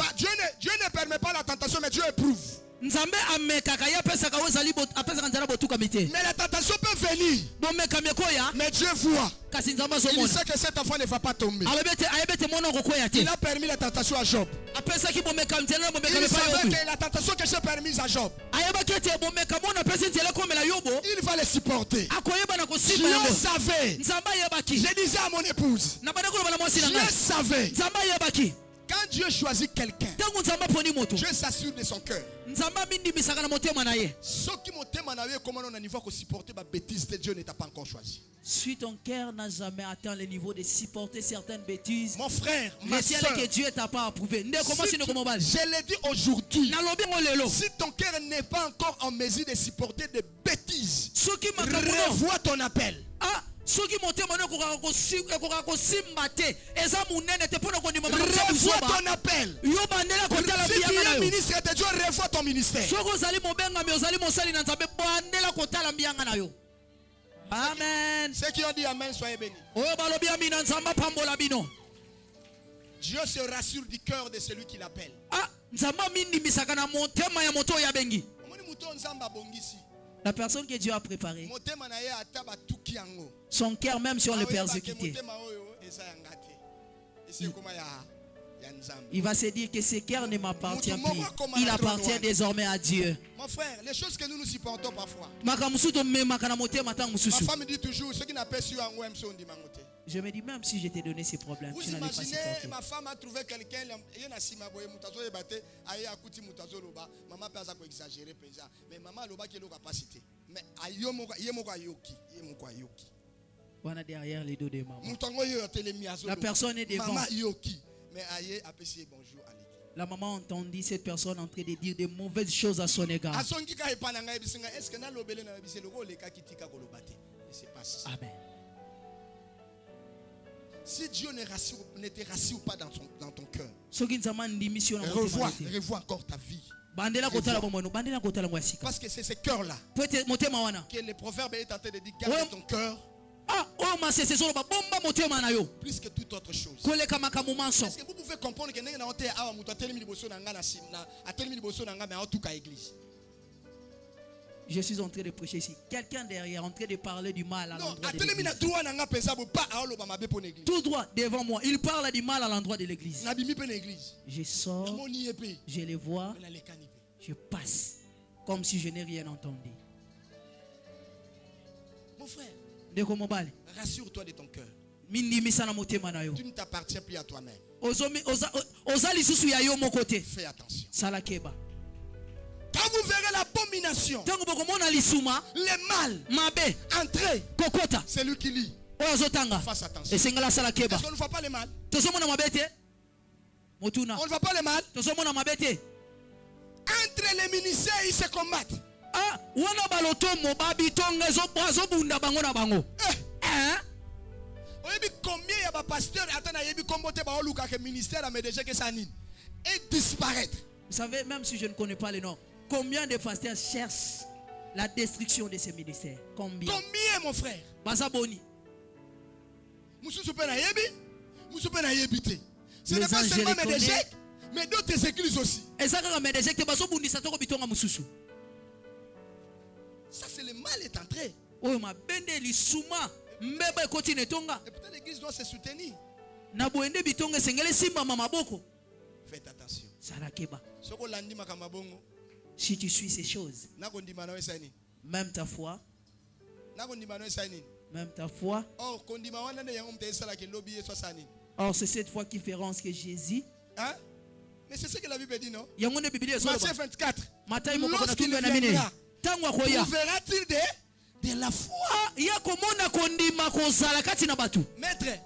Dieu ne permet pas la tentation, mais Dieu éprouve. nzambe amekaka ye apesaka oyo ezali apesaka nzala botukami te Mais la tentation peut venir. bomekami ekoya Mais Dieu voit. kasi nzambe Il azomona sait que cet enfant ne va pas tomber. alobi ete ayebi ete mwana okokwea te Il a permis la tentation à Job. apesaki bomekami nzela na bomekami Il savait epai que la tentation que j'ai permise à Job, ayebaki ete bomekami ono apesi nzela ekomela yobo il va les supporter. akoyeba na kosimba Dieu yango savait. nzambe ayebaki Je disais à mon épouse, na banda koloba na mwasi na Dieu ngai savait. nzambe ayebaki Quand Dieu choisit quelqu'un, ntango nzambe aponi moto Dieu s'assure de son cœur. nzambe amindimisaka na motema na ye Ce qui m'a dit, comment on a niveau pour supporter ma bêtise, Dieu ne t'a pas encore choisi. si ton cœur n'a jamais atteint le niveau de supporter certaines bêtises Mon frère, ma le ciel soeur, que Dieu t'a pas approuvé nde comment si si tu- ndeko mobali je l'ai dit aujourd'hui, nalobi ngo lelo si ton cœur n'est pas encore en mesure de supporter des bêtises, soki makambo no revois ton appel. ah soki motema no ekokaka kosimba te eza monene te mpo na kondima Revois ton appel. yo bandela kotala Si tu mbiyanga na es yo ministre de Dieu, revois ton ministère. soki ozali mobengami ozali mosali na nzambe bandela kotala mbiyanga na yo amen Ceux qui ont dit Amen, soyez bénis. oyo balobi ami na nzambe apambola bino Dieu se rassure du cœur de celui qui l'appelle. ah nzambe amindimisaka na motema ya moto oyo abengi Omoni muto nzamba abongisi. la personne que Dieu a préparée Motema na ye ata batuki yango. son cœur même si on le Aoyebake persécutait motema oyo eza yanga te. Esi ekoma ya nzambe. il va se dire que ce cœur ne m'appartient Mutu moko plus akoma il na trône appartient wana. désormais à Dieu Mon frère, les choses que nous nous supportons parfois. makambo mosusu tomemaka na motema ntango Ma mosusu femme dit toujours, ceux qui n'ont pas su yango aiment son dimangote. je me dis même si je t'ai donné ces problèmes Vous tu n'allais pas imaginez, supporter ma femme a trouvé quelqu'un, il y a sima boye mutazo ebate, aye akuti mutazo loba, maman peut ça exagérer penza, mais maman loba qui est la capacité. Mais ayomo ayoki, yemoko ayoki. voilà derrière les dos de maman Mutango yo telemi azo. la personne est devant Maman yoki, mais aye apprécier bonjour à l'équipe. la maman entendit cette personne en train de dire de mauvaises choses à son égard Asongi ka epana ngai bisinga, est-ce que na lobele na biselo ko leka kitika ko lobate. Et c'est pas ça. amen Si Dieu ne te rassure pas dans ton cœur, soki nzambe andimisi yo na motema revois, na yo te revois encore ta vie. bandela kotala bomweno bandela kotala ngo ya sika Parce que c'est ce cœur-là po ete motema wana que le proverbe est en train de dire, garde Ouais. ton cœur ah oyo masese ezoloba bomba motema na yo plus que toute autre chose. koleka makambo manso Est-ce que vous pouvez comprendre que ndenge na ote awa muto atelemi liboso na nga na simna, atelemi liboso na nga mais atuka église. je suis en train de prêcher ici quelqu'un derrière en train de parler du mal à Non, l'endroit de atelemi na l'église droit na nga penza bo pas aoloba mabe pour l'église. tout droit devant moi il parle du mal à l'endroit de l'église Na bimi pe na église. je sors Moni epé. je les vois Na lekani pe. je passe comme si je n'ai rien entendu Mon frère, ndeko mobali rassure-toi de ton cœur. mindimisa na motema na yo Tu ne t'appartiens plus à toi-même. oza lisusu ya yo moko te Fais attention. sala keba Quand vous verrez l'abomination, ntango bokomona lisuma le mal, mabe entrer, kokota c'est lui qui lit. oyo azotanga Fasse attention. esengela asala keba Est-ce qu'on ne voit pas le mal? tozomona mabe te motuna On ne voit pas le mal? tozomona mabe te Entre les ministères, ils se combattent. ah wana balotomo babitonga azobunda bango na bango Oyebi combien il y a pasteur attends yebi kombo te ba oluka ke ministère a médecin que ça nine et disparaître. vous savez même si je ne connais pas les noms combien de pasteurs cherchent la destruction de ces ministères combien Mon frère? baza boni Mususu pe na yebi, mususu pe na yebi te. Ce Les n'est pas anges, seulement je les médecin, connais. mais d'autres églises aussi. eza kaka medejek te bazobundisa toko bitonga mosusu Ça c'est le mal est entré. oyo mabende lisuma mbeba ekoti na etonga Et peut-être l'église doit se soutenir. na boyende bitonga esengeli simbama maboko Faites attention. sala keba Soko landi makamba bongo, si tu suis ces choses na kondima na esani. même ta foi Na kondima na esani. même ta foi Or kondima wana ne yango mte sala ke lobby so sani. or c'est cette foi qui fait rance que Jésus Hein? Mais c'est ce que la Bible dit, non? yango nde biblia Matthieu ezoloba 24. matai moko na Lorsqu'il tumba na mine viendra, ntango akoya trouvera-t-il de la foi? ah ya komona kondima kozala kati na bato Maître,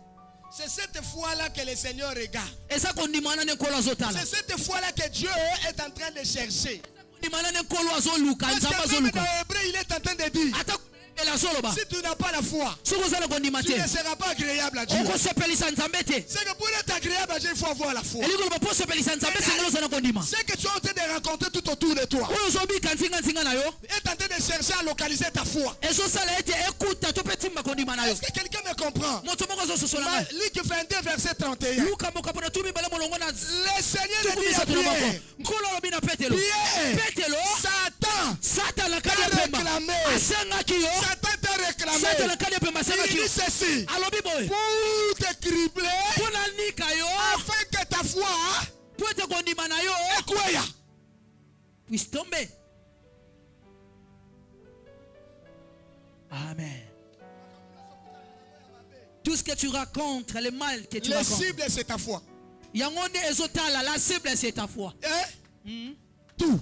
c'est cette foi-là que le Seigneur regarde. eza kondima wana ne nkolo azotala C'est cette foi-là que Dieu est en train de chercher. kondima wana ne nkolo azoluka Parce nzambe que même azoluka dans Hébreu, il est en train de dire ata Si tu n'as pas la foi, tu ne seras pas agréable à Dieu. C'est que pour être agréable à Dieu, il faut avoir la foi. C'est que tu es en train de rencontrer tout autour de toi. Et tu es en train de chercher à localiser ta foi. Est-ce que quelqu'un me comprend? Luc 22, verset 31. Le Seigneur a dit à Pierre, Satan t'a réclamé. Satan t'a réclamé. Il dit ceci, pour te cribler, afin que ta foi puisse tomber. Amen. Tout ce que tu racontes, le mal que tu racontes. La cible, c'est ta foi. La cible, c'est ta foi. Tout.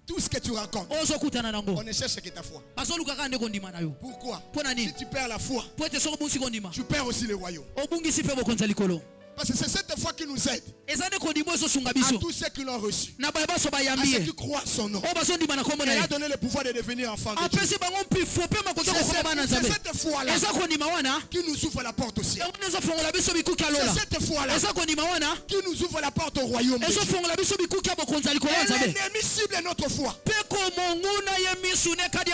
Tout ce que tu racontes, on ne cherche que ta foi. Pourquoi? Si tu perds la foi, tu perds aussi le royaume. Parce que c'est cette foi qui nous aide à tous ceux qui l'ont reçu, à ceux qui croient son nom. Elle a donné le pouvoir de devenir enfant de Dieu. C'est cette foi-là qui nous ouvre la porte au ciel. C'est cette foi-là qui nous ouvre la porte au royaume de Dieu. Et l'ennemi cible notre foi.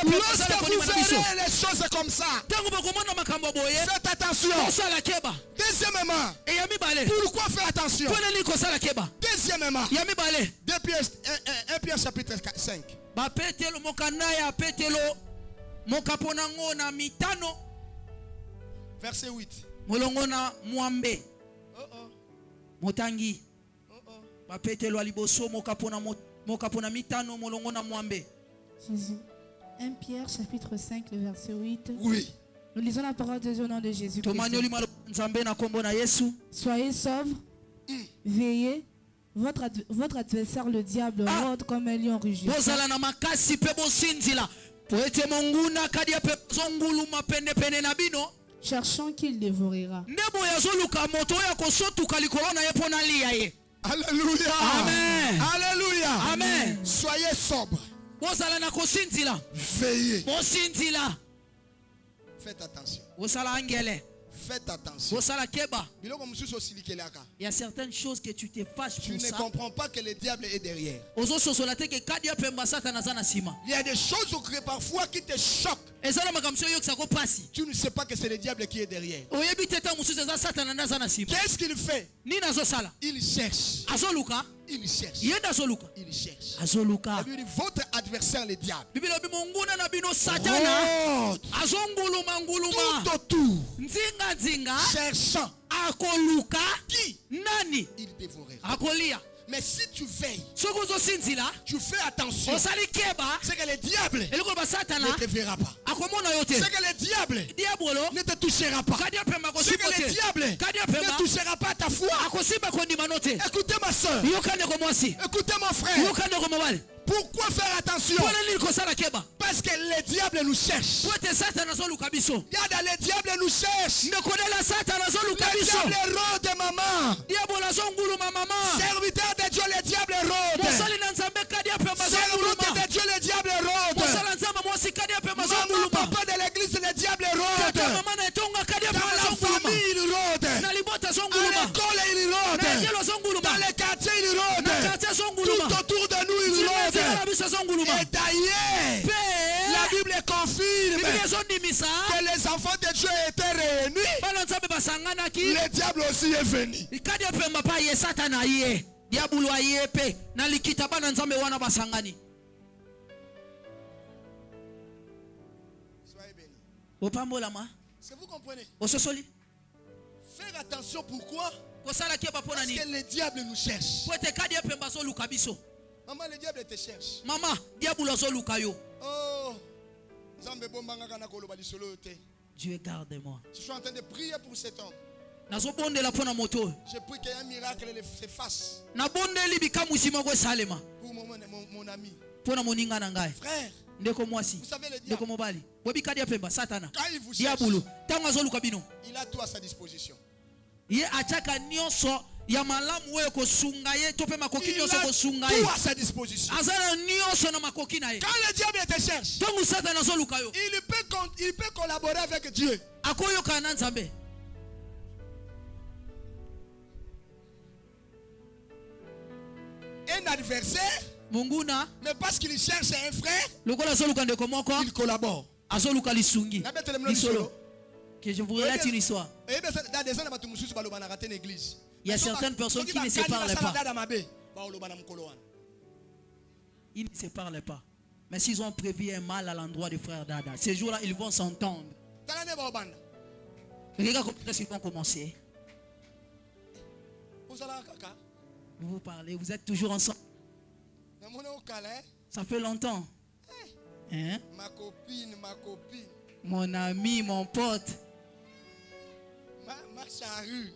Lorsque vous verrez les choses comme ça, faites attention. Deuxièmement, pourquoi faire attention? Deuxièmement, 1 Pierre chapitre 5. Verset 8. Motangi. Jésus. 1 Pierre chapitre 5, le verset 8. Oui. Nous lisons la parole de Dieu au nom de Jésus. Soyez sobres, veillez. Votre adversaire le diable rôde comme un lion rugissant. Cherchant qu'il dévorera. Alléluia. Amen. Alléluia. Amen. Soyez sobres. Veillez. Faites attention. Faites attention. Il y a certaines choses que tu te fâches tu pour ne ça. comprends pas que le diable est derrière. Il Il y a des choses que parfois qui te choquent. Tu ne sais pas que c'est le diable qui est derrière. Qu'est-ce qu'il fait? Il cherche. Il cherche. Il cherche. Votre adversaire, le diable, tout autour, cherchant qui il dévorera. Mais si tu veilles, tu fais attention, c'est que le diable ne te verra pas. C'est que le diable ne te touchera pas. C'est que le diable ne touchera pas ta foi. Écoutez ma soeur, écoutez mon frère. Pourquoi faire attention? Parce que le diable nous cherche. Regarde, le diable nous cherche. Le diable rôde, maman. Serviteur de Dieu, le diable rôde. Serviteur de Dieu, le diable rôde. Maman, papa de l'église, le diable rôde. Dans la famille, il rôde. À l'école, il rôde. Dans les quartiers, il rôde. Tout autour de nous, il rôde. Et d'ailleurs, la Bible confirme que les enfants de Dieu étaient réunis. Le diable aussi est venu. Soyez bénis. Est-ce que vous comprenez? Faire attention, pourquoi? Parce que le diable nous cherche. Maman, le diable te cherche. Oh, Dieu garde-moi. je suis en train de prier pour cet homme. Je prie qu'il y ait un miracle se fasse pour mon ami. Frère, vous savez le diable, quand il vous cherche, il a tout à sa disposition. ya malamu oyo kosunga ye to pe makoki Il nyonso a kosunga ye tout à sa disposition. azana nyonso na makoki na ye Quand le diable te cherche, ntongo satana azoluka yo il peut collaborer avec Dieu. akoyokana na nzambe Un adversaire, monguna mais parce qu'il cherche un frère, lokola azoluka ndeko moko il collabore. azoluka lisungi Na betele mlo lisolo lisolo. que je vous relate une histoire. Et bien dans des années batu mususu baloba na raté l'église. Il y a certaines personnes qui ne se parlent pas. Ils ne se parlent pas. Mais s'ils ont prévu un mal à l'endroit du frère Dada, ces jours-là, ils vont s'entendre. Regarde comment ils vont commencer. Vous vous parlez, vous êtes toujours ensemble. Ça fait longtemps. Hein? Ma copine. Mon ami, mon pote. Ma charrue.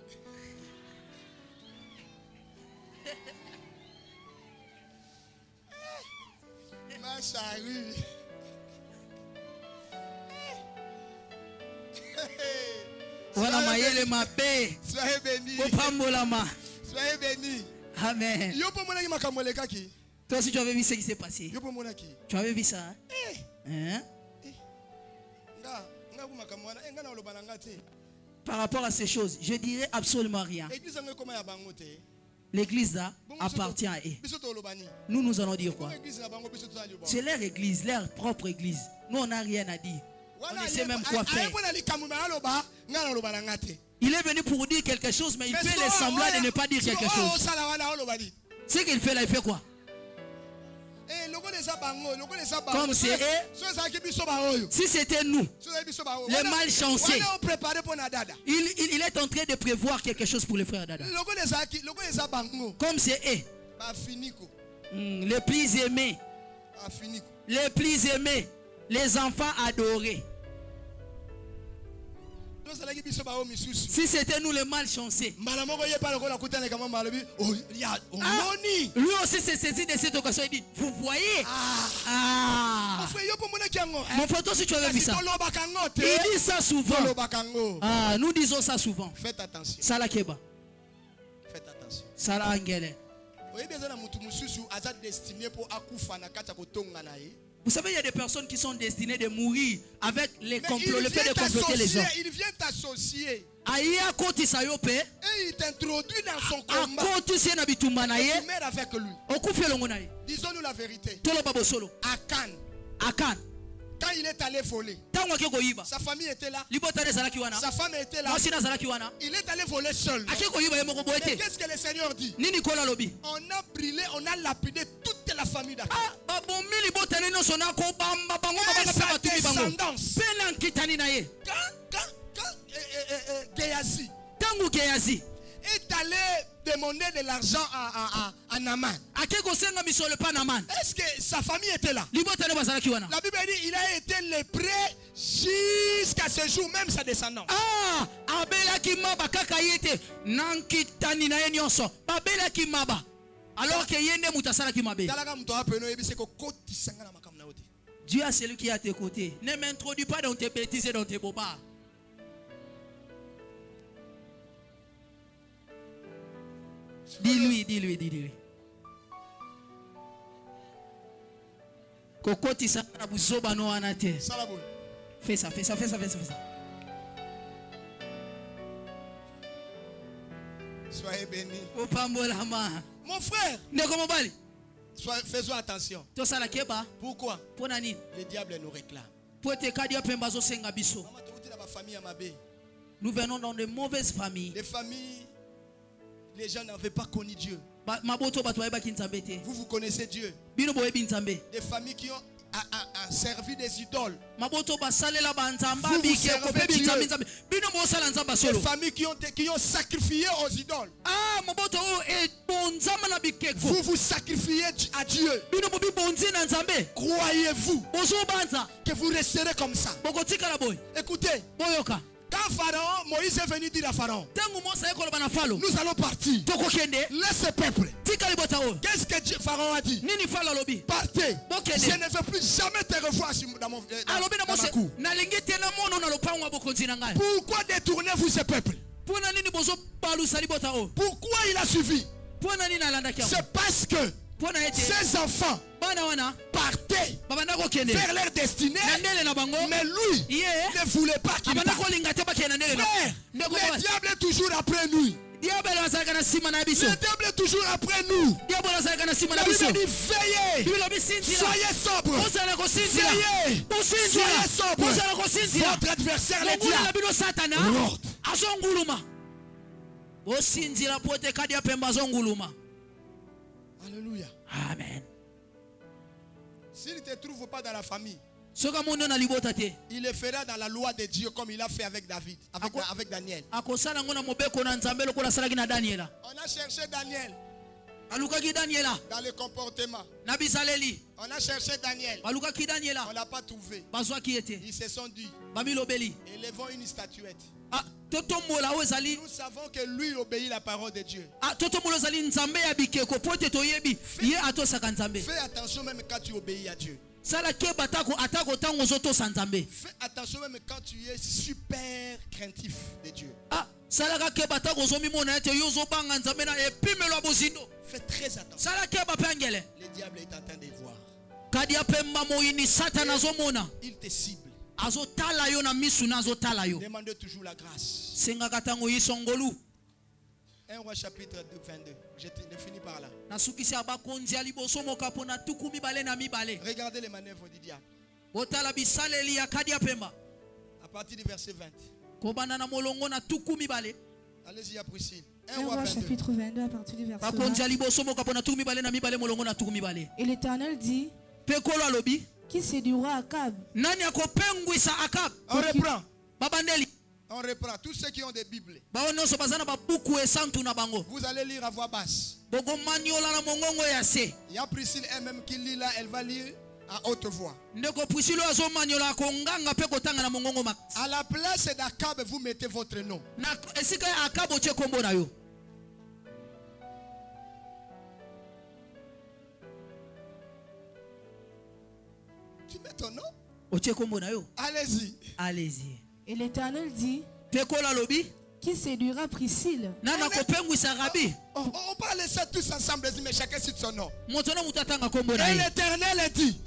Ma charrue. Voilà mayele ma paix. Soyez bénis. Soyez bénis. Amen. Yo po mona ki makamole kaki. Toi aussi tu avais vu ce qui s'est passé. Yo po mona ki. Tu avais vu ça? Hein? Hein? Nga ku makamwana nga na oloba na ngati. Par rapport à ces choses, je dirais absolument rien. L'église là appartient à eux. Nous, nous allons dire quoi? C'est leur église, leur propre église. Nous, on n'a rien à dire. On ne sait même quoi faire. Il est venu pour dire quelque chose, mais il fait les semblants de ne pas dire quelque chose. Ce qu'il fait là, il fait quoi? Comme c'est eux, si c'était nous, les malchancés, il est en train de prévoir quelque chose pour les frères Dada. Comme c'est eux, les plus aimés, les enfants adorés. Si c'était nous les malchancés, lui aussi s'est saisi de cette occasion. Il dit, vous voyez, mon frère, si tu avais vu ça, il dit ça souvent. Nous disons ça souvent. Faites attention. Sala keba, Faites attention. sala angele. Vous savez, il y a des personnes qui sont destinées de mourir avec les complots, le fait de comploter les gens. Il vient t'associer. Et il t'introduit dans son combat. Tu meurs avec lui. Disons-nous la vérité. À Cannes, quand il est allé voler, sa famille était là. Sa femme était là. Il est allé voler seul. Mais qu'est-ce que le Seigneur dit? On a brûlé, on a lapidé toute la famille d'Akan. Sa descendance. Quand Géasi est allé demander de l'argent à Naaman, est-ce que sa famille était là? La Bible dit il a été lépré jusqu'à ce jour, même sa descendance. Alors que Dieu a celui qui est à tes côtés. Ne m'introduis pas dans tes bêtises et dans tes bobards. Dis-lui. Kokoti sana buzoba no anate. Fais ça. Soyez bénis. Mon frère, faisons attention. Pourquoi? Le diable nous réclame. Nous venons dans de mauvaises familles. Des familles, les gens n'avaient pas connu Dieu. Vous connaissez Dieu. Des familles qui ont servi des idoles. Des familles qui ont sacrifié aux idoles. Vous sacrifiez à Dieu. Croyez-vous que vous resterez comme ça? Écoutez, quand Pharaon, Moïse est venu dire à Pharaon, nous allons partir. Laisse ce peuple. Qu'est-ce que Pharaon a dit? Partez. Je ne veux plus jamais te revoir dans ma cour. Pourquoi détournez-vous ce peuple? Pourquoi il a suivi? C'est parce que ses enfants partaient vers leur destinée, mais lui ne voulait pas qu'il parte. Frère, le diable est toujours après nous. Le diable est toujours après nous. La Bible dit veillez, soyez sobres, veillez, soyez sobres. Votre adversaire, le diable, rôde. Alléluia. Amen. S'il ne te trouve pas dans la famille, il le fera dans la loi de Dieu comme il a fait avec David, avec Daniel. On a cherché Daniel dans le comportement. On a cherché Daniel. On ne l'a pas trouvé. Ils se sont dit, élevons une statuette. Nous savons que lui obéit la parole de Dieu. Fais attention même quand tu obéis à Dieu. Fais attention même quand tu es super craintif de Dieu. Fais très attention. Le diable est en train de voir. Il te cible. Demande toujours la grâce. 1 Roi chapitre 22. Je finis par là. Regardez les manœuvres du diable. À partir du verset 20. Allez-y à Priscille. 1 Roi chapitre 22 à partir du verset 20. Et l'Éternel dit, qui séduira Akab? On reprend. On reprend. Tous ceux qui ont des Bibles, vous allez lire à voix basse. Il y a Priscille elle-même qui lit là, elle va lire à haute voix. À la place d'Akab, vous mettez votre nom. Tu mets ton nom? Allez-y. Allez-y. Et l'Éternel dit, qui séduira Priscille? On parle ça tous ensemble, mais chacun cite son nom. Et l'Éternel dit,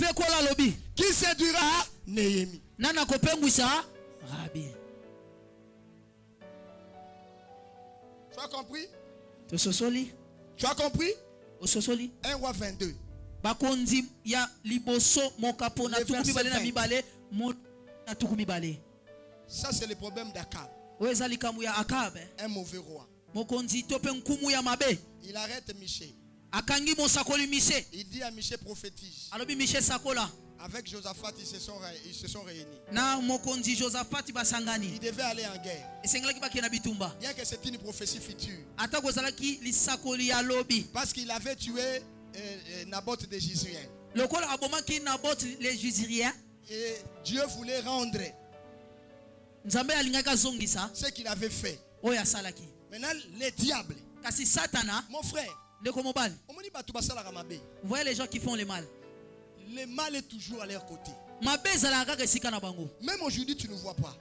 qui séduira Néhémie? Tu as compris? Tu as compris? 1 Roi 22. Ça c'est le problème d'Akab. Un mauvais roi. Il arrête Michée. Il dit à Michée prophétise. Avec Josaphat ils se sont réunis. Il devait aller en guerre. Bien que c'est une prophétie future. Parce qu'il avait tué Naboth de Jizriel. Et Dieu voulait rendre ce qu'il avait fait. Maintenant les diables, mon frère, vous voyez les gens qui font le mal. Le mal est toujours à leur côté. Même aujourd'hui tu ne vois pas.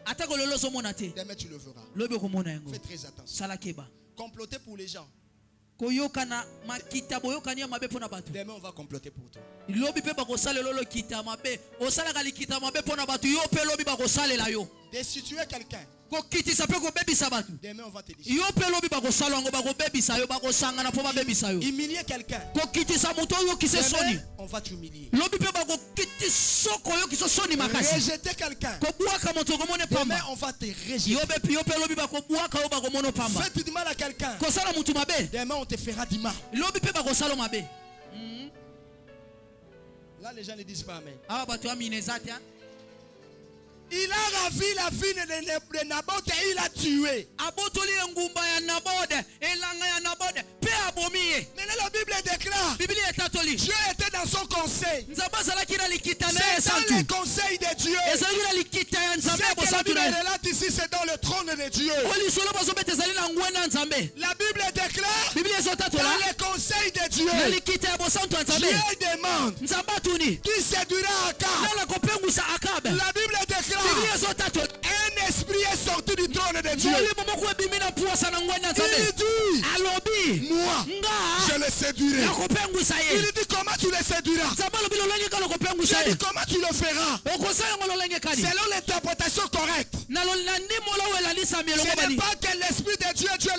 Demain tu le verras. Fais très attention. Comploter pour les gens. Demain on va comploter pour toi. Destituer quelqu'un. Demain on va te dire. Humilier quelqu'un. Demain on va t'humilier. Rejeter quelqu'un. Demain on va te rejeter. Fais du mal à quelqu'un. Demain on te fera du mal. Là les gens ne disent pas amen. Il a ravi la vie de Naboth et il a tué. Maintenant la Bible déclare, Dieu était dans son conseil. C'est dans le conseil de Dieu. Ce que la Bible relate ici, c'est dans le trône de Dieu. La Bible déclare, dans le conseil de Dieu, Dieu demande, qui séduira Akab. La Bible déclare, un esprit esprit est sorti du trône de Dieu. molimo moko ebimina puasa na ngwani ya nzambe Il dit, alobi moi, nga je le séduirai. nakopengwisa ye Il dit, comment tu le séduiras? nzambe alobi lolenge kaka lokopengwisa Il ye dit, comment tu le feras? okosala yango lolenge kani Selon l'interprétation correcte. na ndimo oyo elalisami Ce elongo n'est bani pas que l'esprit de Dieu, Dieu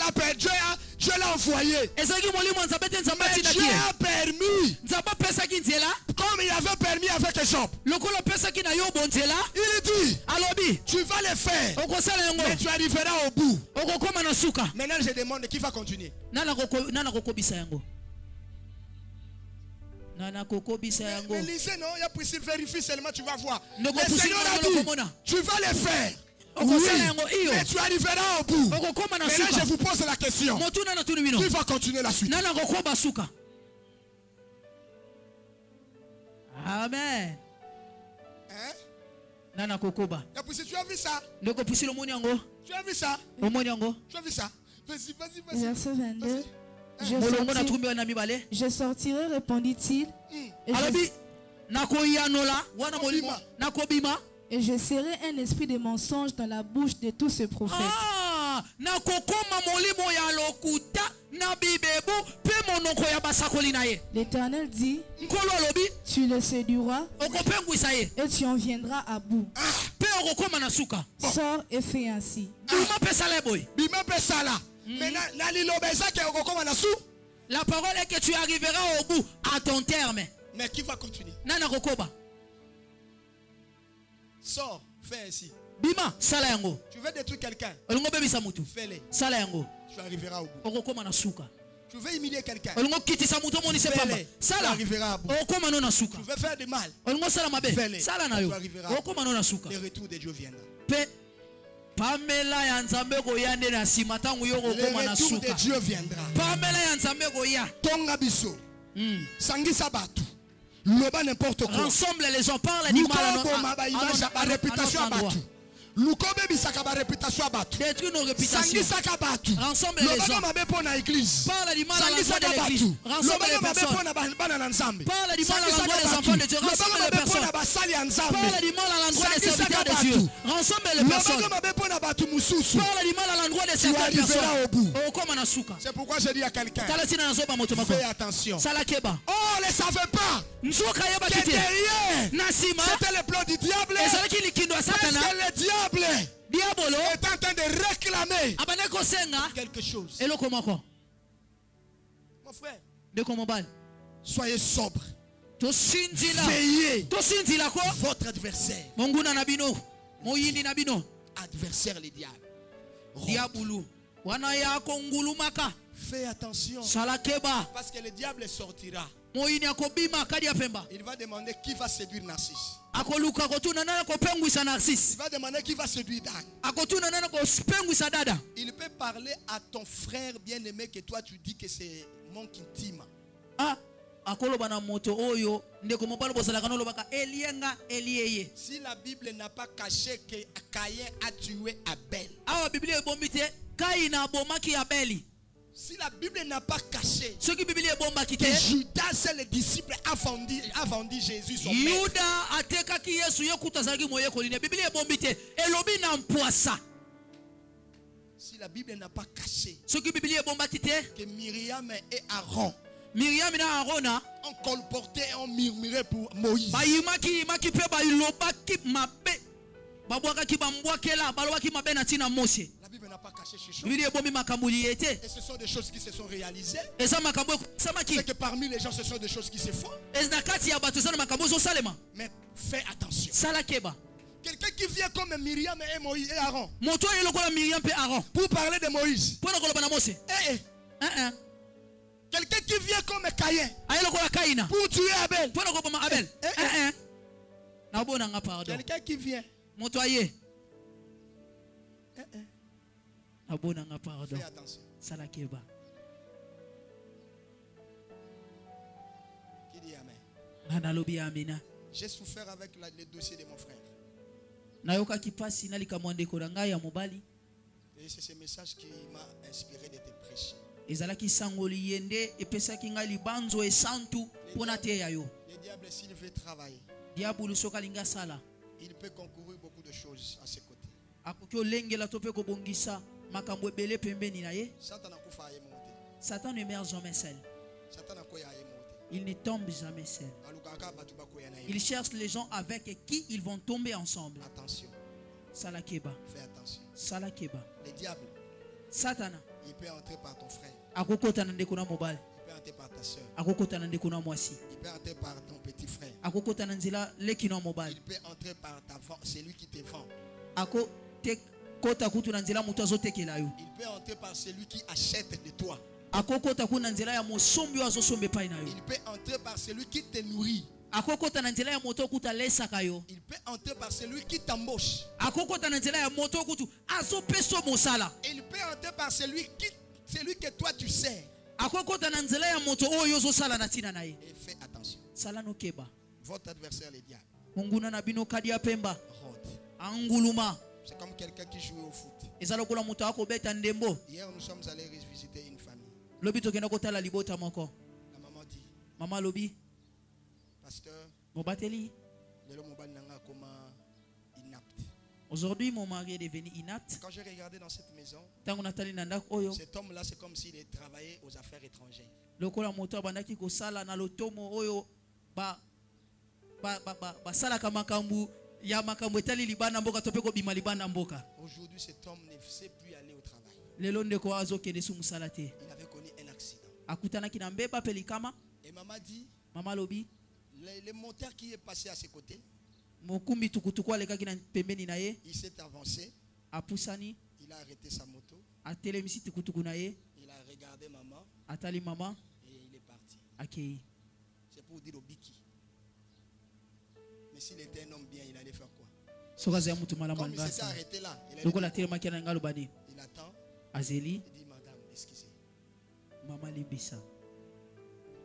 l'a envoyé. ezalaki molimo ya nzambe te nzambe Mais atindaki Dieu ye a permis, nzambe apesaki nzela comme il avait permis avec Job. lokola opesaki na yo bonzela Il dit, alobi tu vas le faire, okosala yango mais tu arriveras au bout. okokoma na suka Maintenant, je demande qui va continuer. nana kokobisa yango nana kokobisa yango Mais lisez, non, il y a Priscille, vérifie seulement, tu vas voir. Ne Le Seigneur a dit, tu vas le faire. Oui, mais tu arriveras au bout. okokoma na Maintenant, suka je vous pose la question. motuna na tuni bino Qui va continuer la suite? nana kokoba suka amen Hein? nana kokoba Il y a Priscille, tu as vu ça? ndeko pusila omoni yango Tu as vu ça? omoni yango Tu as vu ça? Vas-y, vas-y, vas-y. Verset 22. molongo na tumbi wana mibale Je sortirai, répondit-il, et alobi nakoyanola wana molimo nakobima et je serai un esprit de mensonge dans la bouche de tous ces prophètes. nakokoma molimo ya lokuta na bibebu mpe monoko ya basakoli na ye L'Éternel dit, nkolo alobi tu le séduiras okopengwisa ye et tu en viendras à bout. mpe okokoma na suka Sors et fais ainsi. bima mpe sala ye boye Bima pe sala. Mais na liloba ezaki okokoma na su. la parole est que tu arriveras au bout à ton terme Mais qui va continuer? nana kokoba Sors, fais ainsi. bima sala yango Tu veux détruire quelqu'un? olingo obebisa mutu Fais-le. sala yango Tu arriveras au bout. okokoma na suka Tu veux humilier quelqu'un? olingo okitisa mutu omonise pamba Fais-le. Tu sala arriveras à bout. okokoma no na suka Tu veux faire du mal? olingo osala mabe Fais-le. sala na yo Tu arriveras. okokoma no na suka Le retour de Dieu viendra. mpe pamela ya nzambe koya nde na nsima ntango yo okokoma Le na retour de suka Dieu viendra. pamela ya nzambe koya Tonga biso. Sangisa batu. Loba n'importe quoi. rassemble les gens parle du mal Lukobo ma image ba réputation à batu. Lukobe bisaka ba réputation à batu. détruis nos réputations Sangisa ka batu. rassemble les Loba gens mabe po na église. parle du mal à l'endroit Sangisa de ka l'église batu. rassemble Loba les mabe po personnes na bana na nzambe. parle du mal à Sangisa l'endroit ka des batu. enfants de Dieu Loba rassemble les mabe po personnes na basali ya nzambe. parle du mal à l'endroit des Sangisa serviteurs ka de Dieu batu. rassemble les personnes Loba mabe po na batu mususu. parle du mal à l'endroit des Tu certaines arriveras personnes au bout. okokoma na suka C'est pourquoi je dis à quelqu'un, tala sina nazoba moto mako fais attention. sala keba Oh, on ne savait pas nzoka que yebaki te derrière, na nsima c'était le plan du diable. ezalaki likindo ya Parce satana que le diable diabolo est en train de réclamer abandaki kosenga quelque chose. eloko moko Mon frère, ndeko mobali soyez sobre. tosinzila Veillez tosinzilako votre adversaire. monguna na bino moyindi na bino Adversaire, le diable. diabulu wana yako ngulumaka Fais attention. sala keba Parce que le diable sortira. moyini akobima kadi ya pemba Il va demander qui va séduire Narcisse. akoluka kotuna nani akopengwisa Il narcisse va demander qui va séduire Dan. akotuna nani akopengwisa dada Il peut parler à ton frère bien-aimé que toi tu dis que c'est mon intime. ah akoloba na moto oyo ndeko mobali bozalaka nolobaka elienga elieye Si la Bible n'a pas caché que Caïn a tué Abel. awa biblia ebombi te kaina abomaki abeli Si la Bible n'a pas caché soki biblia ebombaki que te Judas, c'est le disciple, a vendu Jésus son maître. yuda atekaki yesu ye kuta azalaki moyekoli ne biblia ebombi te elobi na mpwasa Si la Bible n'a pas caché soki biblia ebombaki te que Myriam et Aaron miriam na arona ont colporté et ont murmuré pour Moïse. bayimaki mpe balobaki mabe babwakaki bambwakela balobaki mabe na ntina mose La Bible n'a pas caché ces choses. biblia ebombi makambo liye te Et ce sont des choses qui se sont réalisées. eza makambo ekosamaki C'est que parmi les gens, ce sont des choses qui se font. na kati ya bato eza na makambo ezosalema Mais fais attention. sala keba Quelqu'un qui vient comme Myriam et Moïse et Aaron moto oyo lokola miriam mpe aron pour parler de Moïse. mpo na koloba na mose Quelqu'un qui vient comme Caïn aye lokola kaina pour tuer Abel. mpo na koboma abel nabonanga pardon Quelqu'un qui vient. moto aye nabonanga pardon Fais attention. sala keba Qui dit Amen? nga nalobi amina J'ai souffert avec le dossier de mon frère. nayokaki mpasi na likambo ya ndeko na ngai ya mobali Et c'est ce message qui m'a inspiré de te prêcher. ezalaki sangoli ye nde epesaki ngai libanzo esantu mpo na teya yo Le diable, s'il veut travailler, diabulu soki alingi asala il peut concourir beaucoup de choses à ses côtés. akoki olengela to pe kobongisa makambo ebele pembeni na ye. Satan ne meurt jamais seul. Il ne tombe jamais seul. Il cherche les gens avec qui ils vont tomber ensemble. Attention. Salakeba. Fais attention. Salakeba. Le diable, Satana. il peut entrer par ton frère. Akokota na ndeko na mobile. Il peut entrer par ta soeur. Akokota na ndeko na mwasi. Il peut entrer par ton petit frère. Akokota na nzela leki na mobile. Il peut entrer par celui qui te vend. Ako te kota kutu na nzela mutu azotekela yo. Il peut entrer par celui qui achète de toi. Akokota kuna nzela ya mosombi azosombe pai na yo. Il peut entrer par celui qui te nourrit. Akokota na nzela ya moto kuta lesaka yo. Il peut entrer par celui qui t'embauche. Akokota na nzela ya moto kutu azopeso mosala. Il peut entrer par celui que toi tu sers. Akokota na nzela ya moto oyo zosala na tina na ye. Et fais attention. Sala no keba. Votre adversaire le diable. Munguna na bino kadi ya pemba. Rôde. Anguluma. C'est comme quelqu'un qui joue au foot. Ezalo kola moto akobeta ndembo. Hier nous sommes allés visiter une famille. Lobi tokenda kotala libota moko. La maman dit, Mama lobi, pasteur, mobateli. lelo mobali nanga koma inapte. Aujourd'hui mon mari est devenu inapte. Quand j'ai regardé dans cette maison, Tango natali na ndako oyo. cet homme-là, c'est comme s'il travaillait aux affaires étrangères. Lokola moto abandaki kosala na lotomo oyo ba sala ka makambu ya makambu etali libana mboka to pe ko bima libana mboka. Aujourd'hui, cet homme ne sait plus aller au travail. Lelo ndeko azokende su musala te. Il avait connu un accident. Akutanaki na mbeba pelikama. Et maman dit, Mama lobi, le moteur qui est passé à ses côtés, mokumbi tukutuku alekaki na pembeni na ye. il s'est avancé, Apusani, il a arrêté sa moto, atelemisi tukutuku na ye. il a regardé maman Atali mama, et il est parti. akei. C'est pour dire au biki. Mais s'il était un homme bien, il allait faire quoi? Sokaza ya mutu malamu Comme il s'était ngasa. arrêté là, il Lokola telemaki na ngalo bani. attend, Azeli, il dit, madame, excusez. mama limbisa.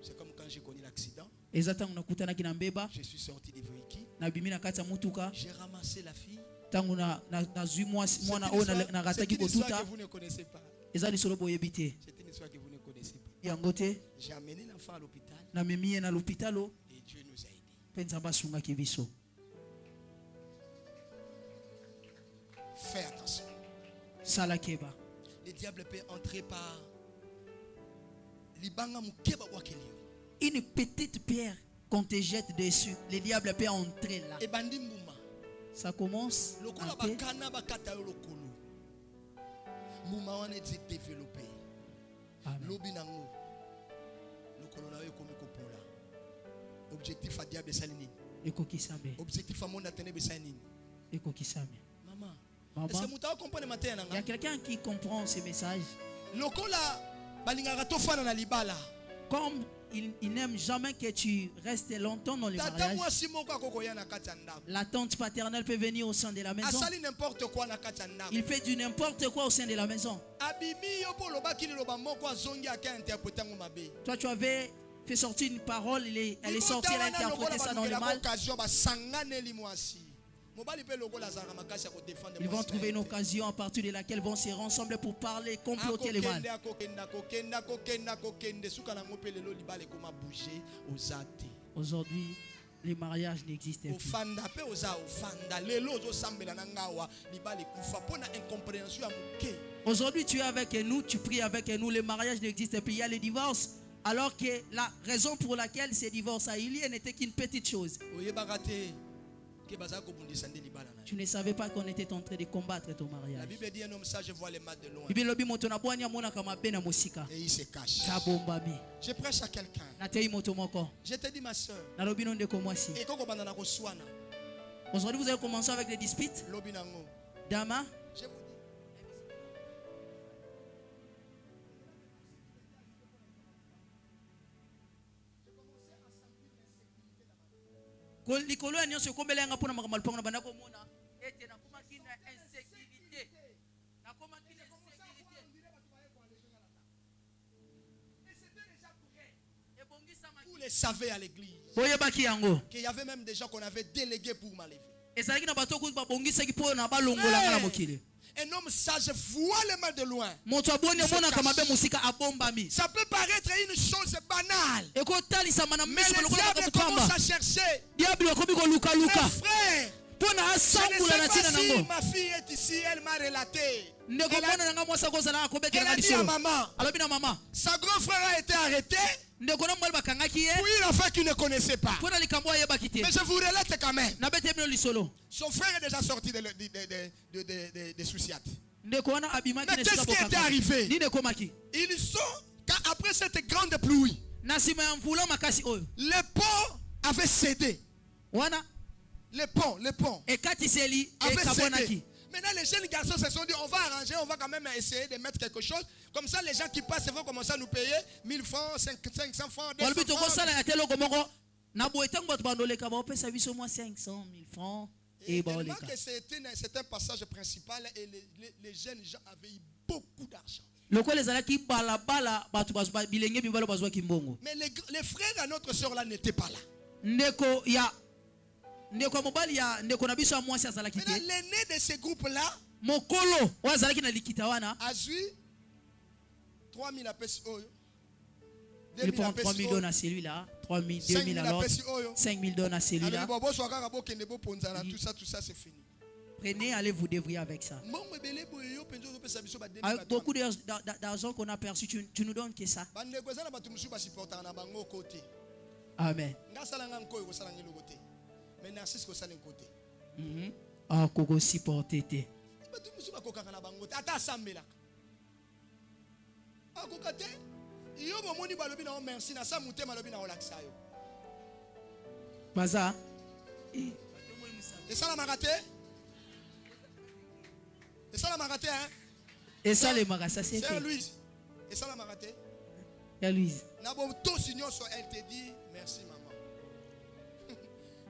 C'est comme quand j'ai connu l'accident, Eza tangu nakutanaki na mbeba, je suis sorti des véhicules, na bimi na kati ya mutuka. j'ai ramassé la fille. Tangu na zui C'est mwana une oyo histoire- na c'est rataki une histoire kotuta. que vous ne connaissez pas. Eza lisolo boyebi te. C'est une histoire que vous ne connaissez pas. Yango te, J'ai amené l'enfant à l'hôpital na memi ye na lopitalo, et Dieu nous a aidés. mpe nzambe asungaki biso. Fais attention. Sala keba. Le diable peut entrer par libanga mukeba wakelio. Une petite pierre qu'on te jette dessus, le diable peut entrer là. Et bandi mbuma. Ça commence Lokola en paix. bakana bakata yo lokolo. Mbuma wana eti développé. Amen. Lobi nango. Lokolo na yo komi kopola. Objectif à diable salini. Ekokisame, Objectif à monde atteindre besanini. ekokisame. Maman. Maman, Est-ce que muta comprendre matin il y a nanga? quelqu'un qui comprend ce message. Lokola balingaka tofana na libala. Comme il n'aime jamais que tu restes longtemps dans le Tata mariage, mwasi moko akokoya na kati ya ndako. la tante paternelle peut venir au sein de la maison. Asali n'importe quoi na kati ya ndako. Il fait du n'importe quoi au sein de la maison. Abimi yo po lobaki liloba moko azongi aka interpréter ngo mabe. Toi, tu avais fait sortir une parole, elle est sortie, elle a interprété ça dans le mal. Ils vont trouver une occasion à partir de laquelle ils vont se rassembler pour parler, comploter le mal. Aujourd'hui, les mariages n'existent plus. Aujourd'hui, tu es avec nous, tu pries avec nous, le mariage n'existe plus. Il y a le divorce. Alors que la raison pour laquelle ces divorces a eu lieu n'était qu'une petite chose. Tu ne savais pas qu'on était en train de combattre ton La mariage. Bible dit un homme sage voit les mal de loin. Bible lobi moto na bwanya mona kama bena musika. Et il se cache. Kabombami. Je prêche à quelqu'un. Na tei moto moko. Je te dis ma soeur. Na lobi no ndeko mwasi. Et koko banda na koswana. Aujourd'hui, vous allez commencer avec des disputes. Lobi nango. Dama, Je vous dis. likolo ya nyonso ekombela yanga mpona makambo lupango na banda komona ete nakomaki na insécurité. Nakomaki na insécurité. Vous le savez à l'église. Boyebaki yango. Qu'il y avait même des gens qu'on avait délégués pour m'enlever. Ezalaki na bato okuti babongisaki mpo na balongola nga na mokili. Un homme sage voit le mal de loin. Moto aboni amonaka mabe musika abombami. Ça peut paraître une chose banale. Ekotalisama na Mais miso le lokola diable commence bakutamba. à chercher. Diable akomi koluka Mes luka. frères, mpo na Je asambola ne na sais ntina pas si nango. ma fille est ici, elle m'a relaté. Ndeko mwana na nga mwasi akozala akobetela Elle nga a dit à lisolo. maman, Alobi na mama, sa grand frère a été arrêté ndeko na mobali bakangaki ye pour une affaire qu'il ne connaissait pas. mpo na likambo ayebaki te. Mais je vous relate quand même. Nabete bino lisolo. Son frère est déjà sorti des souciates. Ndeko wana abimaki Mais na qu'est-ce esika qui était bokanga. arrivé? Nini ekomaki? Ils sont, après cette grande pluie, Na nsima ya mvula makasi oyo. les ponts avaient cédé. Wana Les ponts ekatiseli avaient ekabwanaki. cédé. Maintenant, les jeunes garçons se sont dit, on va arranger, on va quand même essayer de mettre quelque chose. Comme ça, les gens qui passent vont commencer à nous payer 1000 francs, 500 francs, 200 Walobi francs. tokosala ya te eloko moko. Na boye ntango bato bandoleka baopesa biso mwa 500 000 francs. Et Et tellement baoleka. que c'est un passage principal et les jeunes gens avaient eu beaucoup d'argent. Lokola ezalaki balabala bato bilenge mibalo bazwaki mbongo. Mais les frères à notre soeur là n'étaient pas là. Ndeko ya mobali ya ndeko na biso ya mwasi azalaki Maintenant, te. l'aîné de ce groupe-là Mokolo oyo azalaki na likita wana. a eu 3000 apesi oyo. Il prend 3 000 $, à celui-là, 3 000, 2 000 à l'autre, 5 000 $ à celui-là. Tout ça, c'est fini. Prenez, allez vous débrouiller avec ça. Avec beaucoup d'argent qu'on a perçu, tu nous donnes que ça. Amen. Ah, Koko supporter te. Baza. Et ça la maraté? Et ça la maraté, hein? Et ça les marasa c'est fait. Louise. Et ça la maraté? Et Louise. Elle te dit merci maman.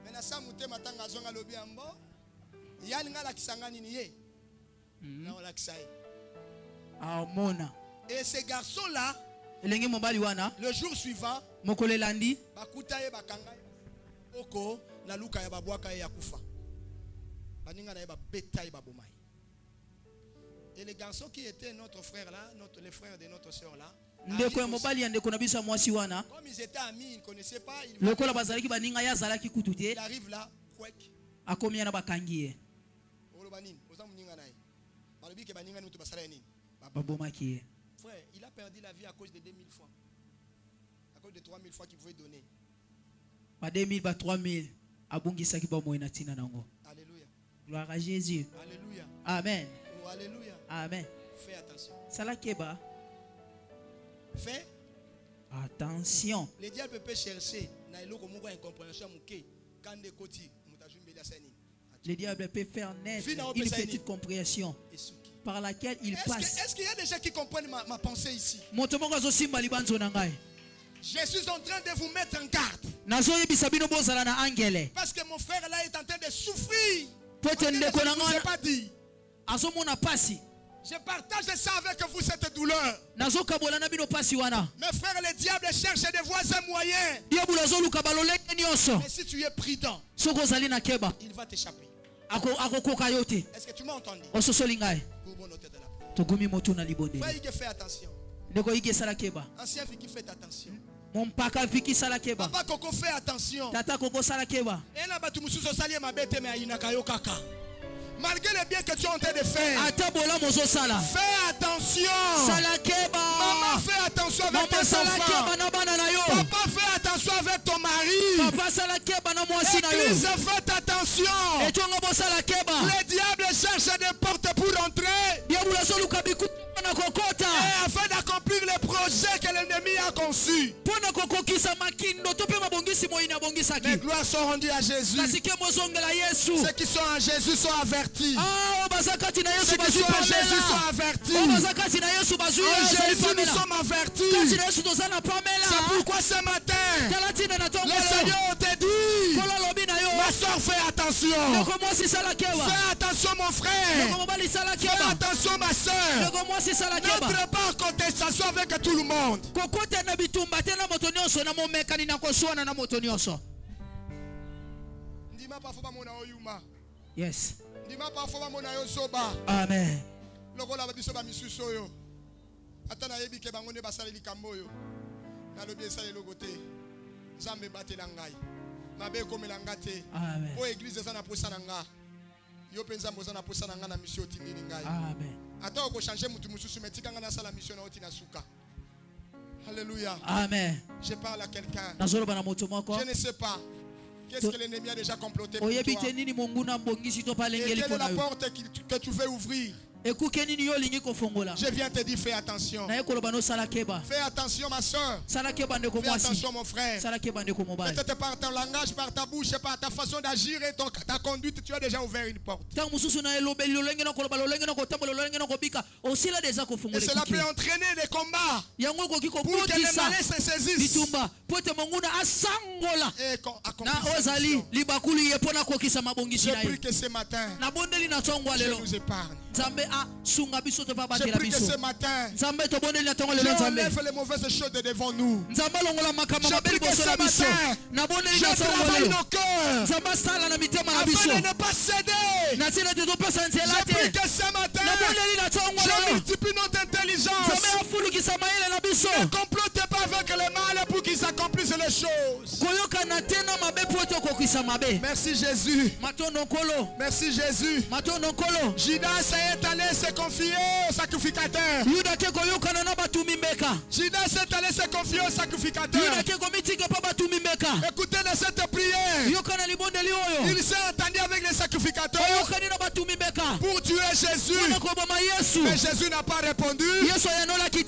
Mais ça mouté matanga zonga lobi ambo. Yalinga la kisangani niye. Na la kisai. Ah mona. Et ces garçons là, le jour suivant, mokole landi bakutaye bakanga oko na luka ya babwaka ya kufa. Baninga na ba betaye babomai. Et les garçons qui étaient notre frère là, les frères de notre soeur là, ndeko mobali ndeko na biso mwasi wana. Comme ils étaient amis, ils ne connaissaient pas, lokola bazalaki baninga ya zalaki kutute. Il arrive là, kwek. Akomia na bakangi ye. Olobanini, ozamuninga naye. Balobi ke baninga mutu basala nini? Babomaki ye. Frère, il a perdu la vie à cause de 2000 fois. À cause de 3000 fois qu'il pouvait donner. Ba 2000 ba 3000 abungisaki ba moyena tina nango. Alléluia. Gloire à Jésus. Alléluia. Amen. Oh, alléluia. Amen. Fais attention. Salakeba. Fais attention. Le diable peut chercher na eloko moko incompréhension muke quand de koti mutajumbe la seni. Le diable peut faire naître une petite compréhension par laquelle il passe. Est-ce qu'il y a des gens qui comprennent ma pensée ici? Je suis en train de vous mettre en garde. Parce que mon frère là est en train de souffrir. Je ne pas dit. Je partage ça avec vous, cette douleur. Mes frères, le diable cherche des voies et moyens. Mais si tu es prudent, il va t'échapper. Est-ce que tu m'as entendu? Frère, fais attention. Ancien fille qui fait attention. Papa Koko fait attention. Et là, tu me suis salé ma bête, mais il n'a qu'à yo kaka. Malgré le bien que tu es en train de faire, fais attention. Maman, fais attention avec tes enfants. Papa, fais attention avec ton mari. Église, faites attention. Le diable cherche des portes pour entrer. Et afin d'accomplir les projets que l'ennemi a conçus. Les gloires sont rendues à Jésus. Ceux qui sont en Jésus sont avertis. Ceux qui sont en Jésus sont avertis. En Jésus nous sommes avertis. C'est pourquoi ce matin, le Seigneur te dit, ma soeur, fais attention. Fais attention mon frère. Fais attention ma soeur. N'entre pas en contestation avec tout le monde. Yes. Amen. Amen. Yo penza moza na posa na nga na mission otindini ngai. Amen. Ata oko changer mutu mususu metika nga na sala mission na otina suka. Alléluia. Amen. Je parle à quelqu'un. Je Je ne sais pas. Qu'est-ce que l'ennemi a déjà comploté pour toi? Et Et quelle est la porte que tu veux ouvrir? Je viens te dire, fais attention. Fais attention, ma soeur. Fais attention, mon frère. Peut-être par ton langage, par ta bouche, par ta façon d'agir et ta conduite, tu as déjà ouvert une porte. Et cela peut entraîner des combats pour que les malais se saisissent. Et je prie que ce matin, je nous épargne. Je prie que ce matin, j'enlève les mauvaises choses de devant nous. Je prie que ce matin, je travaille nos cœurs afin de ne pas céder. Je prie que ce matin, je multiplie notre intelligence. Ne complote pas avec le mal pour qu'ils accomplissent les choses. Merci Jésus. Merci Jésus. Judas est allé se confier au sacrificateur. Judas est allé se confier au sacrificateur. Écoutez de cette prière. Il s'est entendu avec les sacrificateurs pour tuer Jésus. Mais Jésus n'a pas répondu.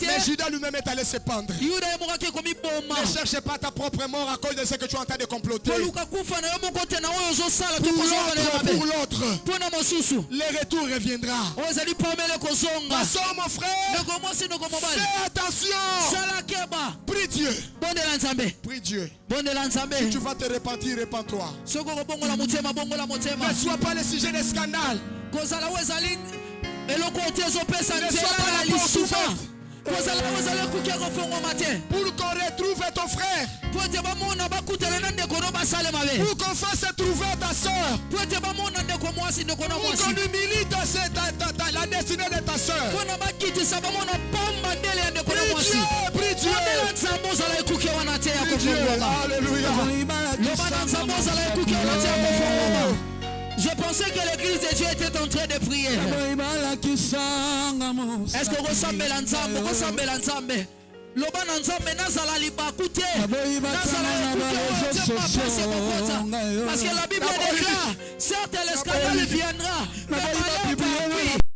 Mais Judas lui-même est allé se pendre. Ne cherche pas ta propre mort à cause de ce que tu es en train de comploter. Pour l'autre, le retour reviendra. Ma soeur, mon frère, fais attention. Prie Dieu. Prie Dieu. Si tu vas te repentir, repens-toi. Ne sois pas le sujet des scandales. Ne sois pas la porte ouverte. Pour qu'on retrouve ton frère. Pour qu'on fasse trouver ta soeur. Pour qu'on humilie la destinée de ta soeur. Prie Dieu. Alléluia. Je pensais que l'église de Dieu était en train de prier. Est-ce que vous ressemblez à l'ensemble? Loba nzambe nazala libakute nazala écouter parce que la Bible déclare certes le scandale viendra